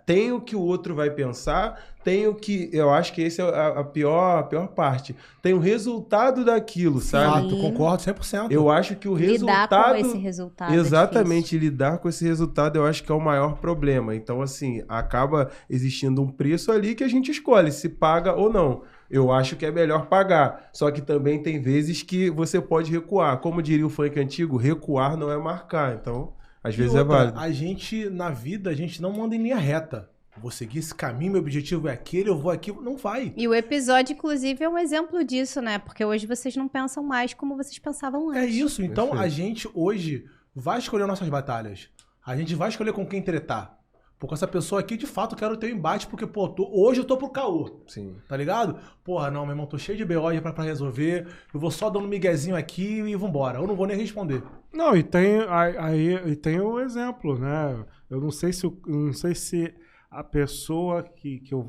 Tem o que o outro vai pensar, tem o que... Eu acho que esse é a pior parte. Tem o resultado daquilo, sabe? Fato, concordo 100%. Eu acho que o Lidar resultado... com esse resultado. Exatamente, lidar com esse resultado eu acho que é o maior problema. Então, assim, acaba existindo um preço ali que a gente escolhe se paga ou não. Eu acho que é melhor pagar. Só que também tem vezes que você pode recuar. Como diria o funk antigo, recuar não é marcar. Então, às vezes é válido. A gente, na vida, a gente não anda em linha reta. Vou seguir esse caminho, meu objetivo é aquele, eu vou aqui. Não vai. E o episódio, inclusive, é um exemplo disso, né? Porque hoje vocês não pensam mais como vocês pensavam antes. É isso. Então, Perfeito. a gente hoje vai escolher nossas batalhas. A gente vai escolher com quem tretar. Porque essa pessoa aqui, de fato, eu quero ter um embate, porque, pô, hoje eu tô pro caô. Sim. Tá ligado? Porra, não, meu irmão, tô cheio de BO pra resolver. Eu vou só dando um miguezinho aqui e vambora. Eu não vou nem responder. Não, e tem o exemplo, né? Eu não sei se a pessoa que eu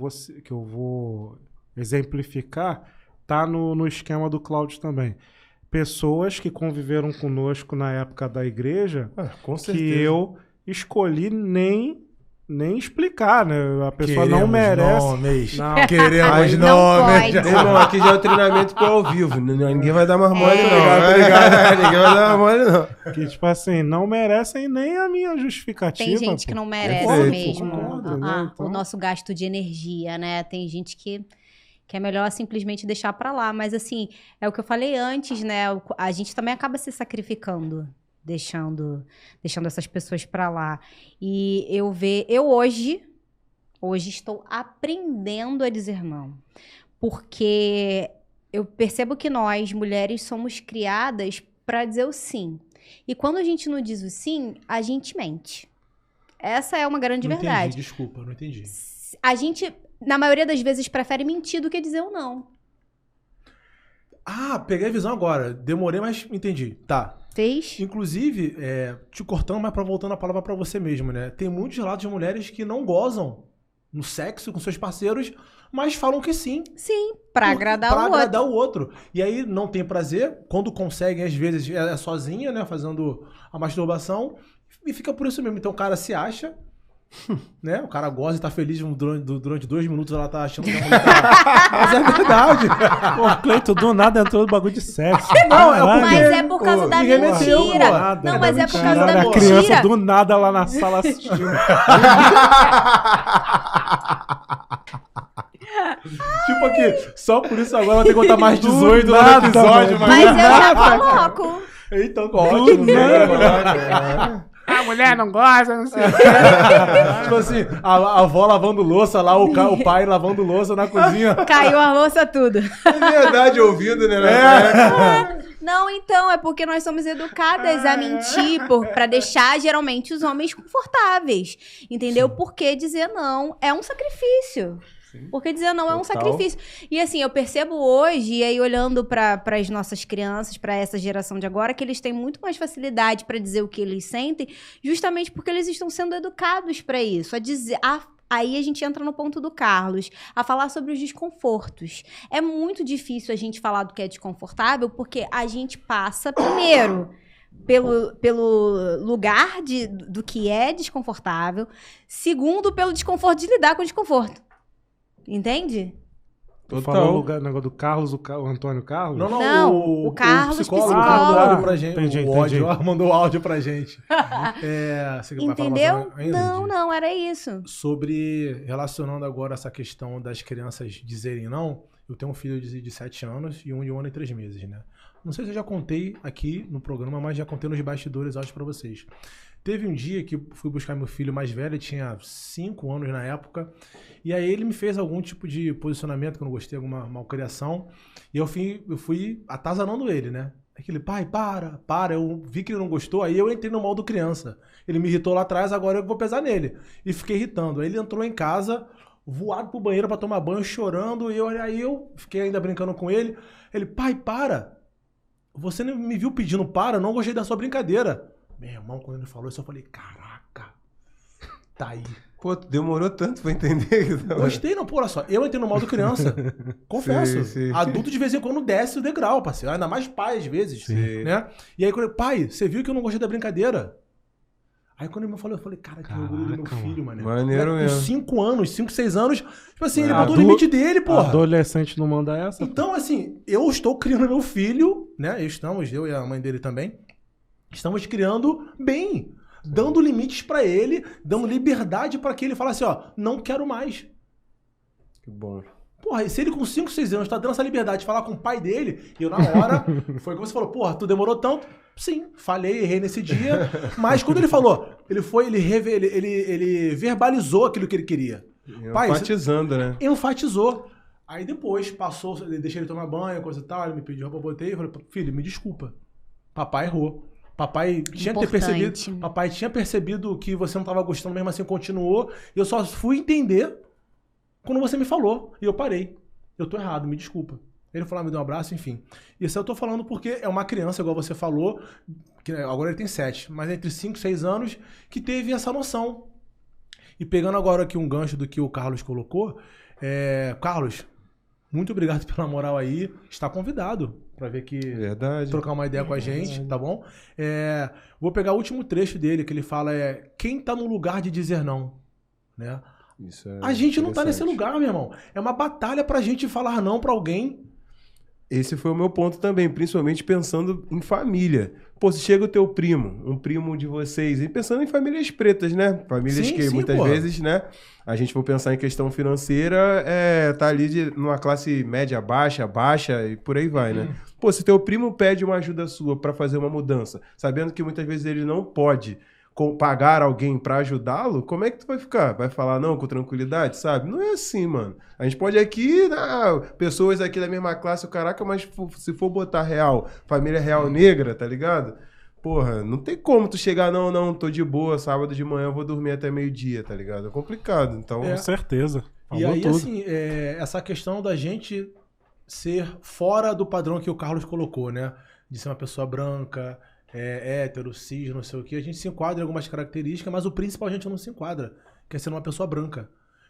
vou exemplificar tá no esquema do Cláudio também. Pessoas que conviveram conosco na época da igreja, Com certeza. que eu escolhi nem explicar, né? A pessoa não merece. Nomes. Não. Queremos Não nomes. pode. Irmão, aqui já é o treinamento pro ao vivo. Ninguém vai dar mais mole, não. Obrigado. Ninguém vai dar mais mole, não. Que, tipo assim, não merecem nem a minha justificativa. Tem gente que não merece Perfeito, mesmo concordo, né? Então- o nosso gasto de energia, né? Tem gente que é melhor simplesmente deixar pra lá. Mas, assim, é o que eu falei antes, né? A gente também acaba se sacrificando, deixando essas pessoas pra lá. E eu hoje estou aprendendo a dizer não. Porque eu percebo que nós, mulheres, somos criadas pra dizer o sim. E quando a gente não diz o sim, a gente mente. Essa é uma grande Não verdade. entendi, desculpa, não entendi. A gente, na maioria das vezes, prefere mentir do que dizer o não. Ah, peguei a visão agora. Demorei, mas entendi. Tá. Fez? Inclusive, te cortando, mas voltando a palavra pra você mesmo, né? Tem muitos relatos de mulheres que não gozam no sexo com seus parceiros, mas falam que sim. Sim, pra agradar pra o outro. agradar o outro. E aí não tem prazer. Quando conseguem, às vezes, é sozinha, né? Fazendo a masturbação. E fica por isso mesmo. Então o cara se acha, né? O cara goza e tá feliz durante 2 minutos, ela tá achando que a mulher tá... Mas é verdade. Pô, Cleiton, do nada entrou no bagulho de sexo. Não, é Caralho. Mas é por causa da me remeteu, mentira. pô. Nada, Não, mas é por causa Caralho, da a criança mentira. do nada lá na sala assistindo. Tipo aqui, só por isso agora vai ter que contar mais 18 no nada, episódio. mano. Mas eu já coloco. Então, ótimo, né? A mulher não gosta, não sei. Tipo assim, a avó lavando louça lá, o pai lavando louça na cozinha. Caiu a louça tudo. É verdade, ouvido, né? Não, então, é porque nós somos educadas a mentir pra deixar, geralmente, os homens confortáveis. Entendeu? Porque dizer não é um sacrifício. Porque dizer não é um Total. sacrifício. E assim, eu percebo hoje, e aí olhando para as nossas crianças, para essa geração de agora, que eles têm muito mais facilidade para dizer o que eles sentem, justamente porque eles estão sendo educados para isso. Aí a gente entra no ponto do Carlos, a falar sobre os desconfortos. É muito difícil a gente falar do que é desconfortável, porque a gente passa, primeiro, pelo lugar do que é desconfortável. Segundo, pelo desconforto de lidar com o desconforto. Entende? Tu falou o negócio do Carlos, o Antônio Carlos? Não, o Carlos, psicólogo. psicólogo. Mandou áudio pra gente. Entendi, O ódio, entendi. mandou áudio pra gente. Você vai falar Entendeu? mais ainda, Não, Ingrid? não, era isso. Sobre, relacionando agora essa questão das crianças dizerem não, eu tenho um filho de 7 anos e um de 1 ano e 3 meses, né? Não sei se eu já contei aqui no programa, mas já contei nos bastidores áudios pra vocês. Teve um dia que eu fui buscar meu filho mais velho, ele tinha 5 anos na época, e aí ele me fez algum tipo de posicionamento que eu não gostei, alguma malcriação, e eu fui atazanando ele, né? Aquele, pai, para, eu vi que ele não gostou, aí eu entrei no modo criança. Ele me irritou lá atrás, agora eu vou pesar nele. E fiquei irritando. Aí ele entrou em casa, voado pro banheiro pra tomar banho, chorando, e aí eu fiquei ainda brincando com ele. Ele, pai, para! Você não me viu pedindo para, eu não gostei da sua brincadeira. Meu irmão, quando ele falou isso, eu falei, caraca, tá aí. Pô, tu demorou tanto pra entender. Gostei não, pô, olha só, eu entrei no modo criança, confesso. Sim. Adulto de vez em quando desce o degrau, parceiro, ainda mais pai às vezes, Sim. né? E aí, pai, você viu que eu não gostei da brincadeira? Aí quando ele me falou, eu falei, cara, que orgulho do meu Caraca, filho, mano. Maneiro Com mesmo. 5 anos, 5, 6 anos, tipo assim, ele É, botou o limite dele, porra. Adolescente não manda essa? Então, assim, eu estou criando meu filho, né? Eu e a mãe dele também, estamos criando bem, dando limites pra ele, dando liberdade pra que ele fale assim, ó, não quero mais. Que bom. Porra, e se ele com 5, 6 anos tá dando essa liberdade de falar com o pai dele, e eu na hora, foi o que você falou, porra, tu demorou tanto? Sim, falhei, errei nesse dia, mas quando ele falou, ele verbalizou aquilo que ele queria. Pai, Enfatizando, né? Enfatizou. Aí depois passou, deixei ele tomar banho, coisa e tal, ele me pediu roupa, eu botei, eu falei, filho, me desculpa. Papai errou. Papai tinha que ter percebido. Papai tinha percebido que você não estava gostando, mesmo assim continuou. E eu só fui entender quando você me falou. E eu parei. Eu tô errado, me desculpa. Ele falou, me deu um abraço, enfim. Isso eu tô falando porque é uma criança, igual você falou, que agora ele tem 7, mas entre 5 e 6 anos, que teve essa noção. E pegando agora aqui um gancho do que o Carlos colocou, Carlos, muito obrigado pela moral aí. Está convidado para ver que Verdade. trocar uma ideia com a gente, tá bom? Vou pegar o último trecho dele, que ele fala quem tá no lugar de dizer não, né? Isso é a gente não tá nesse interessante. lugar, meu irmão. É uma batalha pra gente falar não pra alguém. Esse foi o meu ponto também, principalmente pensando em família. Pô, se chega o teu primo, um primo de vocês, e pensando em famílias pretas, né? Famílias Sim, que sim, muitas pô. vezes, né? A gente for pensar em questão financeira, tá ali numa classe média baixa e por aí vai, né? Pô, se teu primo pede uma ajuda sua pra fazer uma mudança, sabendo que muitas vezes ele não pode pagar alguém pra ajudá-lo, como é que tu vai ficar? Vai falar não com tranquilidade, sabe? Não é assim, mano. A gente pode aqui, pessoas aqui da mesma classe, caraca, mas se for botar real, família real negra, tá ligado? Porra, não tem como tu chegar, não, tô de boa, sábado de manhã eu vou dormir até meio-dia, tá ligado? É complicado, então... Com certeza. E Falou aí, tudo. assim, essa questão da gente ser fora do padrão que o Carlos colocou, né? De ser uma pessoa branca, hétero, cis, não sei o que. A gente se enquadra em algumas características, mas o principal a gente não se enquadra, que é ser uma pessoa branca.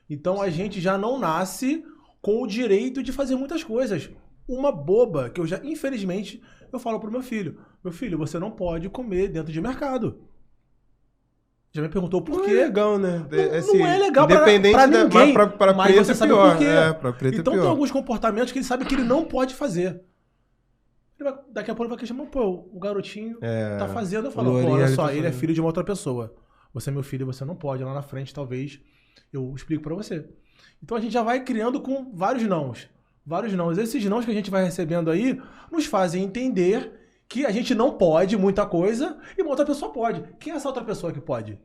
Então a gente já não nasce com o direito de fazer muitas coisas. Uma boba que eu já, infelizmente, eu falo pro meu filho, você não pode comer dentro de mercado. Já me perguntou por Não quê. é legal, né? Não é legal pra ninguém, pra mas preto você é sabe pior. por quê. Pra preto Então é pior. tem alguns comportamentos que ele sabe que ele não pode fazer. Daqui a pouco ele vai questionar, pô, o garotinho tá fazendo. Eu falo, pô, Lourinho olha ali só, tá ele é fazendo. filho de uma outra pessoa. Você é meu filho, você não pode. Lá na frente, talvez, eu explico pra você. Então a gente já vai criando com vários nãos. Vários nãos. Esses nãos que a gente vai recebendo aí nos fazem entender que a gente não pode muita coisa e uma outra pessoa pode. Quem é essa outra pessoa que pode?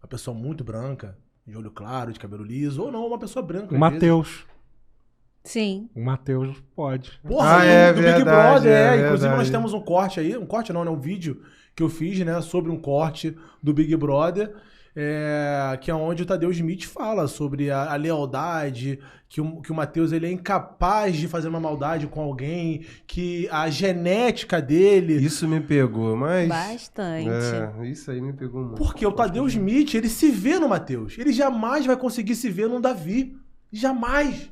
Uma pessoa muito branca, de olho claro, de cabelo liso, ou não, uma pessoa branca. O Matheus. Sim. O Matheus pode. Porra, do Big verdade, Brother, inclusive verdade. nós temos um corte aí, um corte não, né? Um vídeo que eu fiz, né? Sobre um corte do Big Brother, que é onde o Tadeu Smith fala sobre a lealdade, que o Matheus ele é incapaz de fazer uma maldade com alguém, que a genética dele... Isso me pegou, mas... Bastante. Isso aí me pegou muito. Porque o Tadeu Smith, ele se vê no Matheus. Ele jamais vai conseguir se ver no Davi. Jamais.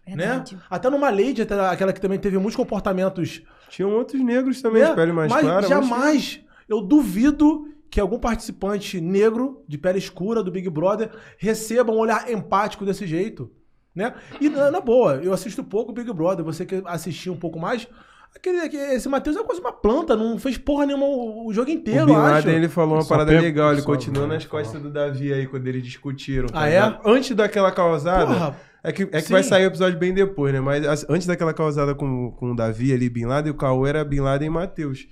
Verdade. Né? Até numa Lady, até aquela que também teve muitos comportamentos... Tinham outros negros também, de pele mais mas clara. jamais, eu duvido que algum participante negro, de pele escura, do Big Brother, receba um olhar empático desse jeito, né? E na boa, eu assisto pouco o Big Brother, você que assistiu um pouco mais, esse Matheus é quase uma planta, não fez porra nenhuma o jogo inteiro, O Bin eu acho. Laden, ele falou uma Só parada pego- legal, ele só- continuou nas só- costas do Davi aí, quando eles discutiram. tá Ah, é? ligado? Antes daquela causada... Porra, É que sim. vai sair o episódio bem depois, né? Mas antes daquela causada com o Davi ali, Bin Laden, o Cauê era Bin Laden e Matheus.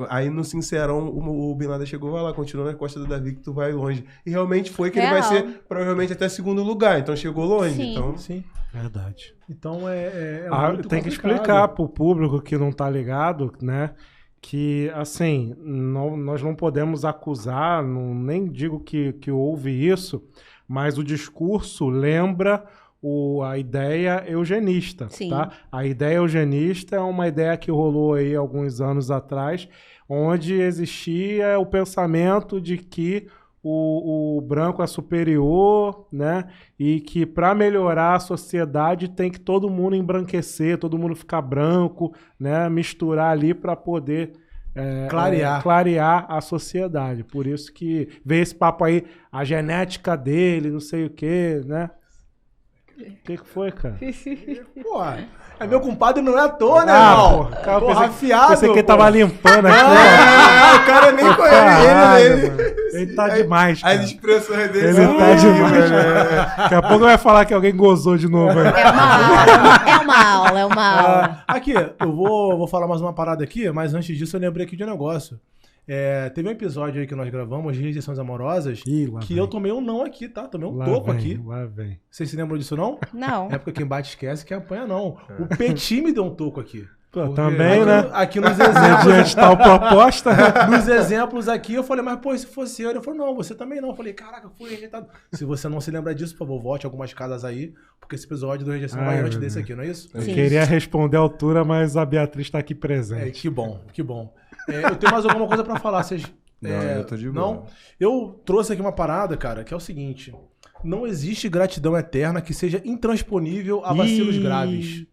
Aí no Sincerão, o Bin Laden chegou, vai lá, continua nas costas do Davi que tu vai longe. E realmente foi que ele vai Real. ser provavelmente até segundo lugar, então chegou longe. Sim. Então, sim. Verdade. Então muito Tem que complicado. explicar pro público que não tá ligado, né? Que, assim, nós não podemos acusar, nem digo que houve isso, mas o discurso lembra a ideia eugenista, Sim. tá? A ideia eugenista é uma ideia que rolou aí alguns anos atrás, onde existia o pensamento de que o branco é superior, né? E que para melhorar a sociedade tem que todo mundo embranquecer, todo mundo ficar branco, né? Misturar ali para poder clarear a sociedade. Por isso que vem esse papo aí, a genética dele, não sei o quê, né? O que foi, cara? Pô, é meu compadre, não é à toa, né, irmão? Porra, afiado. Pensei que ele tava limpando aqui. O cara nem conhece ele tá demais, cara. As expressões dele Ele são tá demais. horríveis. Daqui a pouco vai falar que alguém gozou de novo. Aí. É uma aula. Aqui, eu vou falar mais uma parada aqui, mas antes disso eu lembrei aqui de um negócio. Teve um episódio aí que nós gravamos, Rejeições Amorosas, que eu tomei um não aqui, tá? Tomei um toco aqui. Lá vem. Vocês se lembram disso, não? Não. É porque quem bate esquece, quem apanha não. O Petit me deu um toco aqui. Pô, também, né? Aqui nos exemplos... Diante tal proposta. Nos exemplos aqui, eu falei, mas pô, se fosse eu, ele falou, não, você também não. Eu falei, caraca, fui rejeitado. Se você não se lembra disso, por favor, volte algumas casas aí, porque esse episódio do Rejeição vai antes desse aqui, não é isso? Eu queria responder a altura, mas a Beatriz tá aqui presente. Que bom, que bom. Eu tenho mais alguma coisa pra falar, vocês... Não, eu tô de boa. Não? Eu trouxe aqui uma parada, cara, que é o seguinte. Não existe gratidão eterna que seja intransponível a vacilos graves.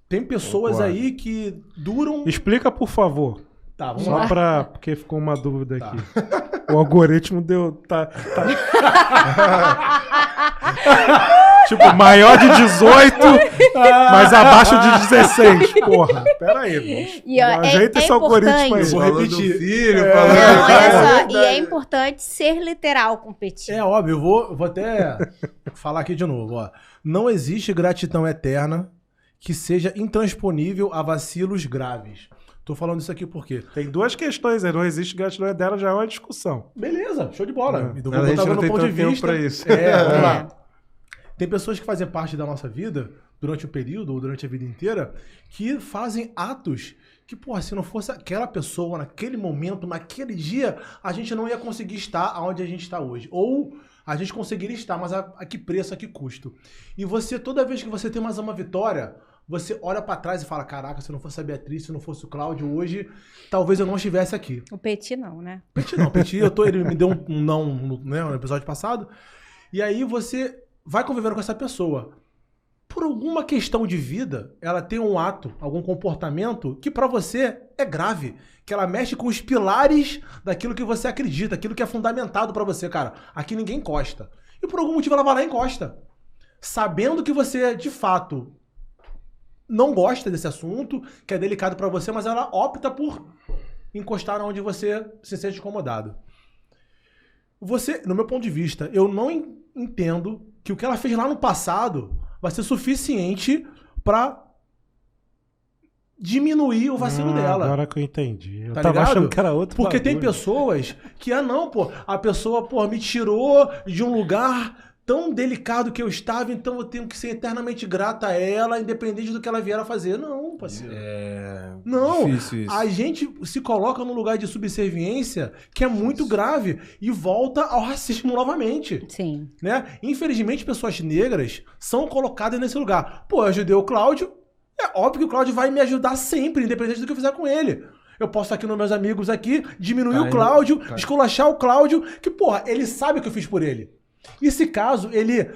Tem pessoas aí que duram... Explica, por favor. Tá, vamos lá. Só porque ficou uma dúvida aqui. O algoritmo deu... Tipo, maior de 18, mas abaixo de 16. Porra, pera aí, moço. Ajeita esse algoritmo aí. Eu vou repetir. Não, olha só. E é importante ser literal com o Petit. É óbvio, eu vou até falar aqui de novo. Ó. Não existe gratidão eterna que seja intransponível a vacilos graves. Tô falando isso aqui por quê? Tem duas questões aí. Não existe gratidão eterna, já é uma discussão. Beleza, show de bola. A gente não tem tanto tempo pra isso. Vamos lá. Tem pessoas que fazem parte da nossa vida durante o período ou durante a vida inteira que fazem atos que, porra, se não fosse aquela pessoa naquele momento, naquele dia, a gente não ia conseguir estar onde a gente está hoje. Ou a gente conseguiria estar, mas a que preço, a que custo. E você, toda vez que você tem mais uma vitória, você olha pra trás e fala, caraca, se não fosse a Beatriz, se não fosse o Cláudio hoje, talvez eu não estivesse aqui. O Petit não, né? Petit não, ele me deu um não no episódio passado. E aí você vai convivendo com essa pessoa. Por alguma questão de vida, ela tem um ato, algum comportamento que pra você é grave. Que ela mexe com os pilares daquilo que você acredita, aquilo que é fundamentado pra você, cara. Aqui ninguém encosta. E por algum motivo ela vai lá e encosta. Sabendo que você, de fato, não gosta desse assunto, que é delicado pra você, mas ela opta por encostar onde você se sente incomodado. Você, no meu ponto de vista, eu não entendo que o que ela fez lá no passado vai ser suficiente pra diminuir o vacilo dela. Agora que eu entendi. Eu tá tava ligado? achando que era outro Porque bagulho. tem pessoas que, a pessoa, me tirou de um lugar tão delicado que eu estava, então eu tenho que ser eternamente grata a ela, independente do que ela vier a fazer. Não, parceiro. Não, difícil isso. A gente se coloca num lugar de subserviência que é muito grave e volta ao racismo novamente. Sim. Né? Infelizmente, pessoas negras são colocadas nesse lugar. Pô, eu ajudei o Cláudio, é óbvio que o Cláudio vai me ajudar sempre, independente do que eu fizer com ele. Eu posso estar aqui nos meus amigos aqui, diminuir o Cláudio, esculachar o Cláudio, que, porra, ele sabe o que eu fiz por ele. E se caso ele,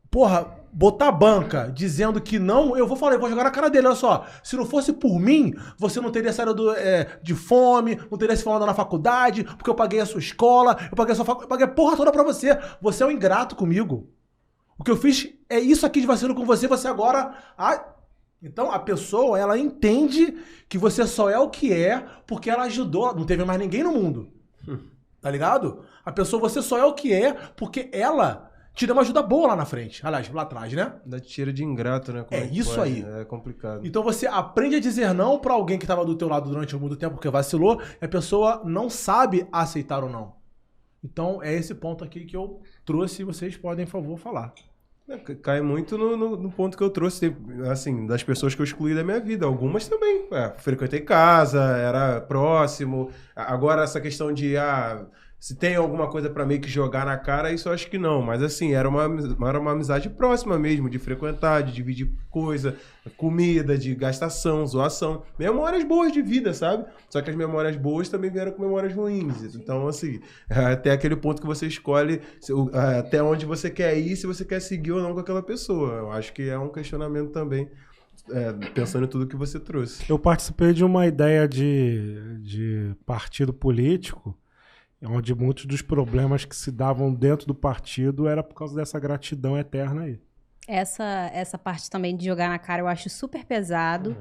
porra, botar banca dizendo que não, eu vou jogar na cara dele, olha só. Se não fosse por mim, você não teria saído de fome, não teria se formado na faculdade, porque eu paguei a sua escola, eu paguei a sua faculdade, eu paguei a porra toda pra você. Você é um ingrato comigo. O que eu fiz é isso aqui de vacilo com você, você agora... Então a pessoa, ela entende que você só é o que é porque ela ajudou, não teve mais ninguém no mundo. Tá ligado? A pessoa, você só é o que é porque ela te deu uma ajuda boa lá na frente. Aliás, lá atrás, né? Dá tira de ingrato, né? Como isso pode? aí. É complicado. Então você aprende a dizer não pra alguém que tava do teu lado durante muito tempo porque vacilou, e a pessoa não sabe aceitar ou não. Então é esse ponto aqui que eu trouxe e vocês podem, por favor, falar. Cai muito no ponto que eu trouxe, assim, das pessoas que eu excluí da minha vida. Algumas também. Frequentei casa, era próximo. Agora, essa questão de, se tem alguma coisa pra meio que jogar na cara, isso eu acho que não. Mas, assim, era uma amizade próxima mesmo, de frequentar, de dividir coisa, comida, de gastação, zoação. Memórias boas de vida, sabe? Só que as memórias boas também vieram com memórias ruins. Então, assim, até aquele ponto que você escolhe até onde você quer ir, se você quer seguir ou não com aquela pessoa. Eu acho que é um questionamento também pensando em tudo que você trouxe. Eu participei de uma ideia de partido político, onde muitos dos problemas que se davam dentro do partido era por causa dessa gratidão eterna aí. Essa parte também de jogar na cara eu acho super pesado.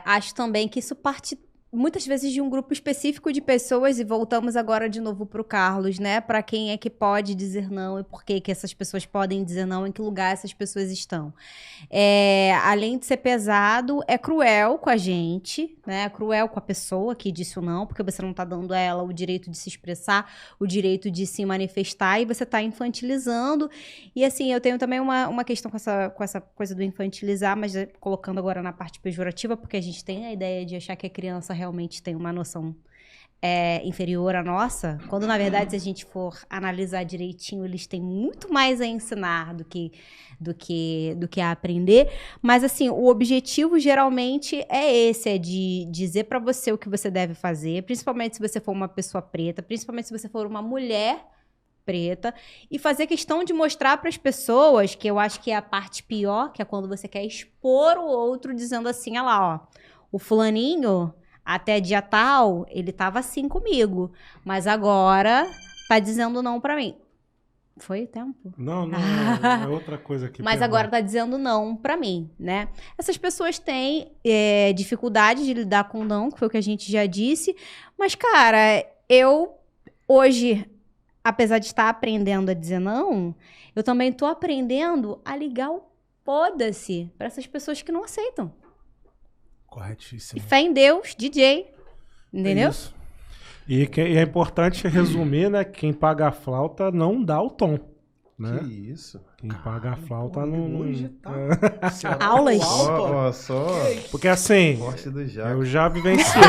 Acho também que isso parte muitas vezes de um grupo específico de pessoas, e voltamos agora de novo pro Carlos, né? Para quem é que pode dizer não e por que essas pessoas podem dizer não, em que lugar essas pessoas estão. Além de ser pesado, é cruel com a gente, né? É cruel com a pessoa que disse o não, porque você não tá dando a ela o direito de se expressar, o direito de se manifestar, e você tá infantilizando. E assim, eu tenho também uma questão com essa coisa do infantilizar, mas colocando agora na parte pejorativa, porque a gente tem a ideia de achar que a criança realmente tem uma noção inferior à nossa, quando na verdade, se a gente for analisar direitinho, eles têm muito mais a ensinar do que a aprender. Mas assim, o objetivo geralmente é esse, é de dizer pra você o que você deve fazer, principalmente se você for uma pessoa preta, principalmente se você for uma mulher preta, e fazer questão de mostrar para as pessoas, que eu acho que é a parte pior, que é quando você quer expor o outro dizendo assim, olha lá, ó, o fulaninho até dia tal, ele tava assim comigo, mas agora tá dizendo não pra mim. Foi o tempo? Não, é outra coisa aqui. Mas agora tá dizendo não pra mim, né? Essas pessoas têm dificuldade de lidar com não, que foi o que a gente já disse, mas, cara, eu hoje, apesar de estar aprendendo a dizer não, eu também tô aprendendo a ligar o foda-se pra essas pessoas que não aceitam. Corretíssimo. E fé em Deus, DJ. Entendeu? Isso. E é importante resumir, né? Quem paga a flauta não dá o tom. Né? Que isso? Quem paga a flauta Porra, não. hoje tá. Aulas. Só. Porque assim, Morte do Jaco. eu já vivenciei.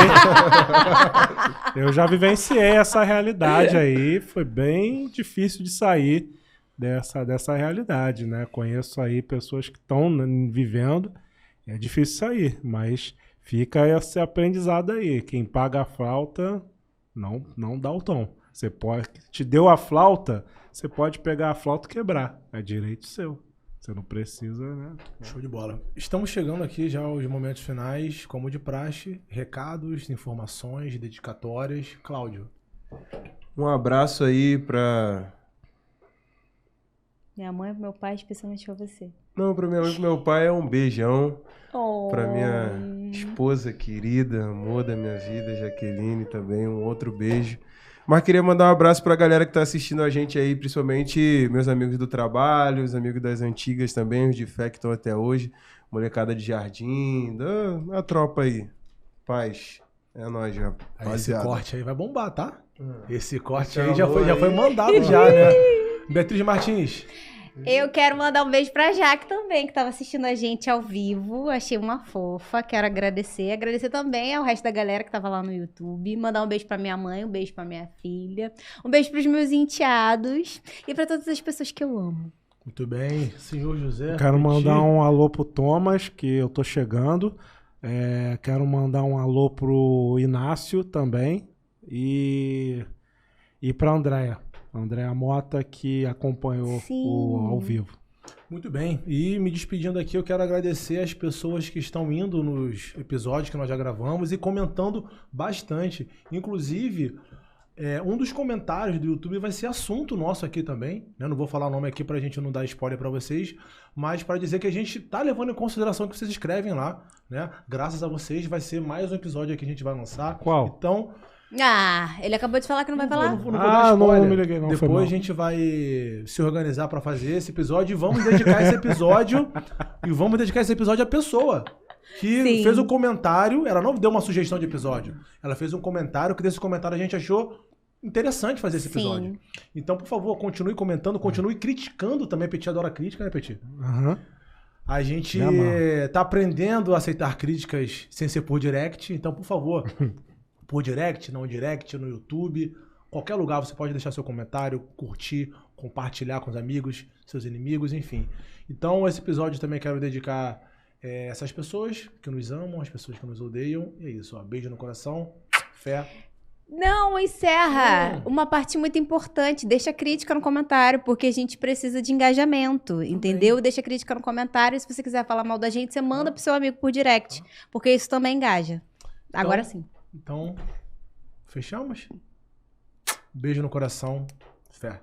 Eu já vivenciei essa realidade aí. Foi bem difícil de sair dessa realidade, né? Conheço aí pessoas que estão vivendo. É difícil sair, mas fica esse aprendizado aí. Quem paga a flauta não dá o tom. Você pode, te deu a flauta, você pode pegar a flauta e quebrar. É direito seu. Você não precisa, né? Show de bola. Estamos chegando aqui já aos momentos finais, como de praxe, recados, informações, dedicatórias. Cláudio. Um abraço aí pra... Minha mãe e meu pai, especialmente pra você. Não, pra minha mãe e pro meu pai é um beijão. Oh. Pra minha esposa querida, amor da minha vida, Jaqueline, também um outro beijo. Mas queria mandar um abraço pra galera que tá assistindo a gente aí, principalmente meus amigos do trabalho, os amigos das antigas também, os de fé que estão até hoje, molecada de jardim, a tropa aí. Paz. É nóis, já. Esse corte aí vai bombar, tá? Esse corte Esse aí já amor foi aí. mandado já, né? Beatriz Martins. Eu quero mandar um beijo pra Jaque também, que tava assistindo a gente ao vivo. Achei uma fofa, quero agradecer. Agradecer também ao resto da galera que tava lá no YouTube. Mandar um beijo pra minha mãe, um beijo pra minha filha. Um beijo pros meus enteados. E pra todas as pessoas que eu amo. Muito bem, senhor José. Quero Petit. mandar um alô pro Thomas, que eu tô chegando. Quero mandar um alô pro Inácio também. E pra Andréia. Andréia Mota, que acompanhou o ao vivo. Muito bem. E me despedindo aqui, eu quero agradecer as pessoas que estão indo nos episódios que nós já gravamos e comentando bastante. Inclusive, um dos comentários do YouTube vai ser assunto nosso aqui também. Né? Não vou falar o nome aqui pra gente não dar spoiler pra vocês, mas para dizer que a gente tá levando em consideração o que vocês escrevem lá. Né? Graças a vocês, vai ser mais um episódio que a gente vai lançar. Qual? Então... Ah, ele acabou de falar que não vai falar? Não vou dar spoiler. Não me liguei, não. Foi Depois mal. a gente vai se organizar pra fazer esse episódio e vamos dedicar esse episódio à pessoa que Sim. fez o comentário. Ela não deu uma sugestão de episódio. Ela fez um comentário que desse comentário a gente achou interessante fazer esse episódio. Sim. Então, por favor, continue comentando, continue criticando também. Petit adora crítica, né, Petit? Aham. A gente Me amarro. tá aprendendo a aceitar críticas sem ser por direct. Então, por favor, por direct, não direct, no YouTube, qualquer lugar você pode deixar seu comentário, curtir, compartilhar com os amigos, seus inimigos, enfim. Então, esse episódio também quero dedicar a essas pessoas que nos amam, as pessoas que nos odeiam. E é isso, ó. Beijo no coração, fé. Não, encerra. Uma parte muito importante. Deixa a crítica no comentário, porque a gente precisa de engajamento, entendeu? Deixa a crítica no comentário. Se você quiser falar mal da gente, você manda pro seu amigo por direct, porque isso também engaja. Agora sim. Então, fechamos? Beijo no coração. Fé.